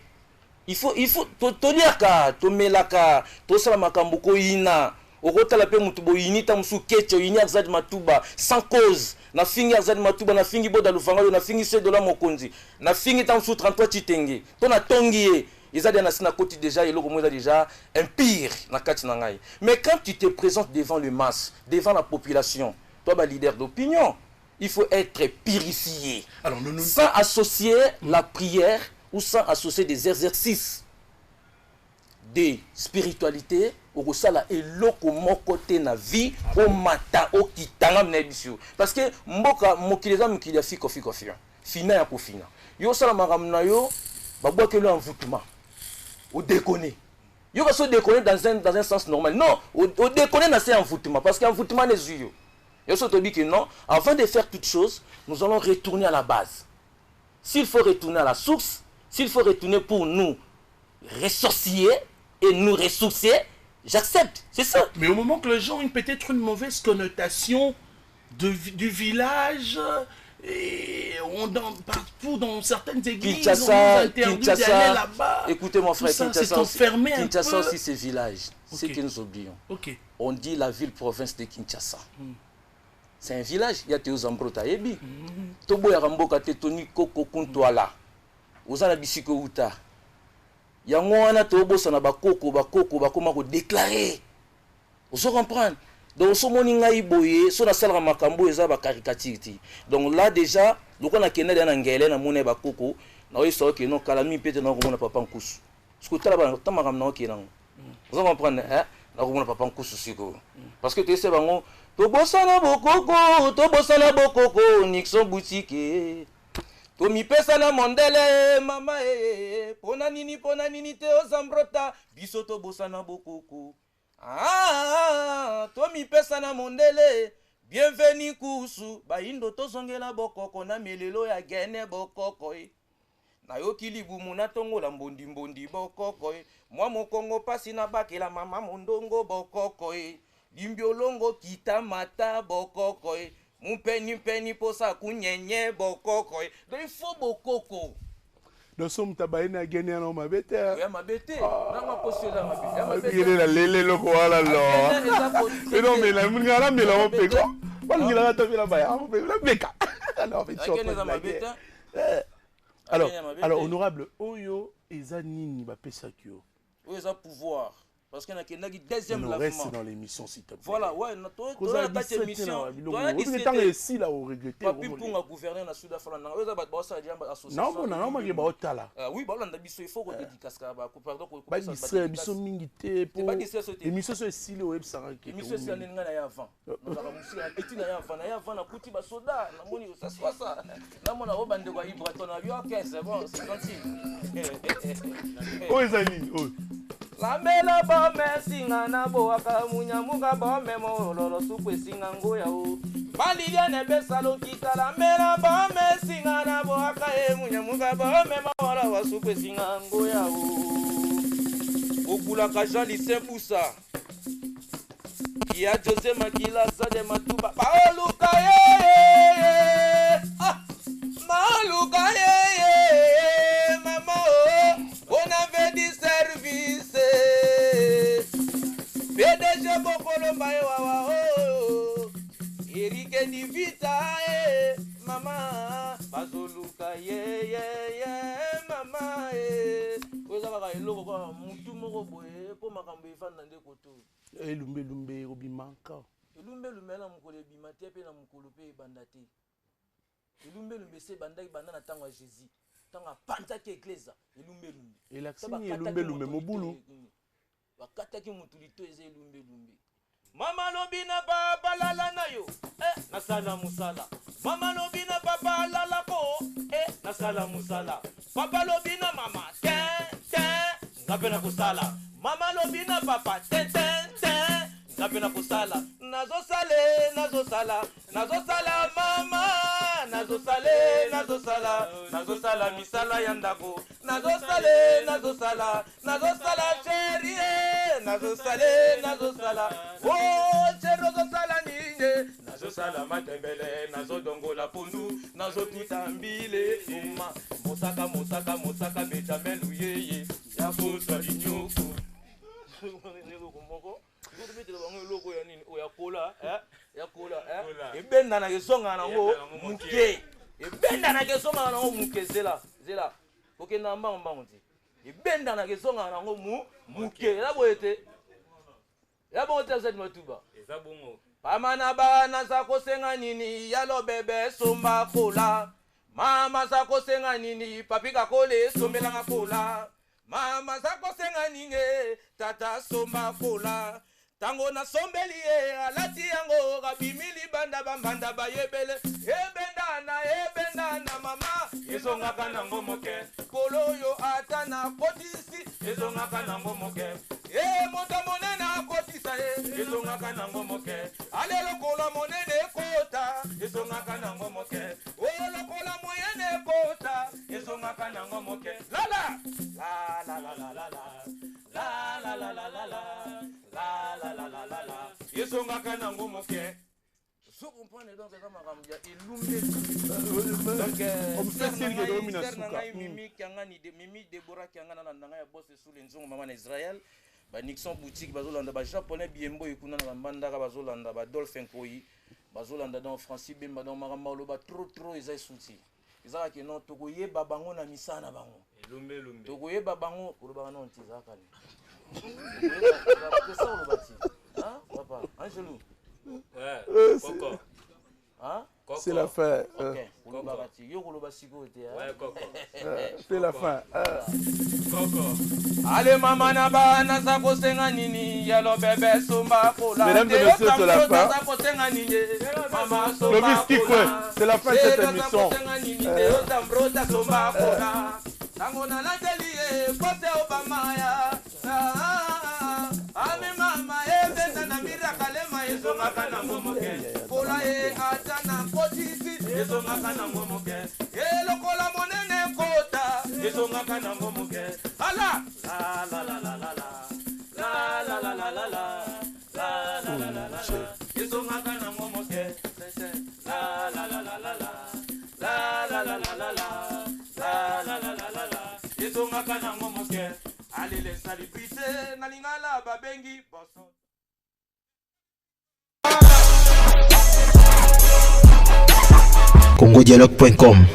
Il faut te dire que tu mets la ka, tu salamakamboko ina. Orotala pe mutubo inita musu kecho inya zad matuba sans cause na fingi zad matuba na fingi boda lufanga na fingi se dola mokonzi na fingi ta musu 33 chitenge to na tongié izadi na sina koti déjà eloko moza déjà impire na kati na ngai. Mais quand tu te présentes devant le masse, devant la population, toi ba leader d'opinion, il faut être purifié. Alors sans associer la prière ou sans associer des exercices de spiritualité au sala eloko moko te na vie o mata o kitanga na biso parce que mboka mokileza mokili fiko fina ya kofina yo sala maram na yo babwake le envoûtement o déconner yo va se déconner dans un sens normal non o déconner na c'est envoûtement parce qu'envoûtement les yeux yo se te dit que non avant de faire toute chose nous allons retourner à la base. S'il faut retourner à la source, s'il faut retourner pour nous ressourcier et nous ressourcer, j'accepte, c'est ça. Mais au moment que les gens ont peut-être une mauvaise connotation du village, et partout dans certaines églises, on nous interdit d'aller là-bas. Écoutez mon frère, Kinshasa aussi c'est village, c'est que nous oublions. On dit la ville-province de Kinshasa. C'est un village, il y a des Zambrota Ebi. Tobo Yaramboka Tetoni Koko Kuntwala. Ozana Bisiko Uta. Yango wana tobosa na bakoko bakoma ko déclarer. Vous comprendre. Donc so moni ngai boye so na sala makambo eza ba caricature. Donc là déjà loko na kenda na ngele na mone bakoko na oyiso ke no kalami pete na ko mona papa nkusu. Sikutala ba tamakam na okina. Vous comprendre hein? Na ko mona papa nkusu siko. Parce que tu sais bango tobosana bokoko Nixon boutique. Tomi pesa na mondele mama pona nini te ozambrota biso to bosana bokoko tomi pesa na mondele bienvenue kusu baindo tozongela bokoko na melelo ya gene bokoko na yoki libumu na tongola mbondi bokoko mwa mokongo pasi na bakela mama mondongo bokoko limbiolongo kita mata bokoko Mupeni posa kunyenye bokoko. Donc il faut bokoko. Nous sommes tabaïna gagné à ma bête. Oui, ma bête. Non, ma posture là, ma bête. Il est la lélé loko wala lo. Mais non, mais la mungara mais la on peut quoi? Wala il a tapé la baya, on peut la beka. Alors, mais alors honorable Oyo ezanini ba pesakio. Oyo za pouvoir. Parce qu'il y a un deuxième lavement. On reste dans l'émission, s'il te plaît. Voilà, ouais. Toi, la tâche émission. Toi, il ici, là, au regretté. Papi pour gouverner dans le sud d'Afrique. Non, non, il oui, il faut qu'on dédicace. Pardon, émission mingité pour émission sur ici le web ça. Émission c'est un avant. Nous avons petit avant na kuti ba soda na moni ça soit ça. Na mona obande kwa Ibraton avion OK, c'est bon, c'est gentil. Oh ezani, oh. La mela ba mesinga na boaka munyamuka ba memo lolo supe singa ngoya o balilia ne besalo kita la mela ba mesinga na boaka munyamuka ba memo lolo wa supe singa ngoya o okula ka Jean Lycée Boussa kia José Makila Sade Matuba ba luka ye maluka komba e wawa Erike di vita mama bazoluka ye mama oza kaka eloko kwa mutu moko boye po makambo efanda nde koto elumbe obimanka elumbe na mokolo ebima te pe na mokolo pe ebanda te elumbe se ebandaki banda na ntango ya Jésus ntango apantaki eglise elumbe elakisini elumbe mobulu bakataki motu lito eza elumbe mama lobi na papa lala na yo nasala musala mama lobi na papa lala ko nasala musala papa lobi na mama ngapena kusala mama lobi na papa ngapena kusala nazosala mama nazosala misala ya ndako nazosala cherie nazosala chere nazosala nini nazosala matembele nazodongola pundu nazotuta mbile mosaka betamelu yeye yakuswa linyuku ebenda na kesonga nango muke zela okenda mbango te ebenda na kesonga nango muke yabo te azadi matuba pamana bana zakosenga nini yalo bebe somba kola mama zakosenga nini papika kole sombelanga kola mama zakosenga nini tata somba kola tango na sombeli alati yango kabimili banda bambanda bayebele ebendana mama ezongaka nango moke koloyo ata na kotisi ezongaka nango moke moto monene akotisa ezongaka nango moke alelokola monene ekota ezongaka nango moke olokola moyene ekota ezongaka nango moke lala yesongaka nango moke so comprendre donc ça makambo ya elumbe mimi Deborah kiangana na ndanga ya boss sous les nzongo mama na Israël ba Nixon boutique bazolanda ba japonais biembo ekuna na mbandaka bazolanda ba Dolphin Koi bazolanda dans Francis Bemba dans makambo lo ba trop eza souti ezaka ke non tokoyeba bango na misana bango elumbe tokoyeba bango olobaka non tizaka ni ça on bâti hein papa Angelou Coco hein c'est la fin on bâti yo koloba siko te ouais Coco c'est la fin Coco allez mama na bana za kosenga nini yalo bebe somba kola mesdames et messieurs c'est la fin mama le whisky quoi c'est la fin de cette émission tango na lateli pote obama ya ame mama ebenda na mirakalema ezongaka nango moke kola ata na kotisi ezongaka nango moke elokola monene kota ezongaka nango moke ala ezongaka nango moke ezongaka nango moke alele salipite na lingala babengi boso congodialogue.com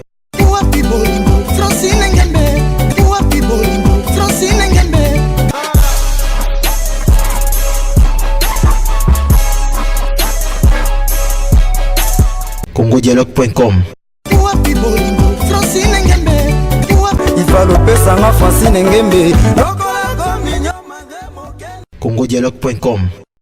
congodialogue.com ifalopesanga Francine Ngembe congodialogue.com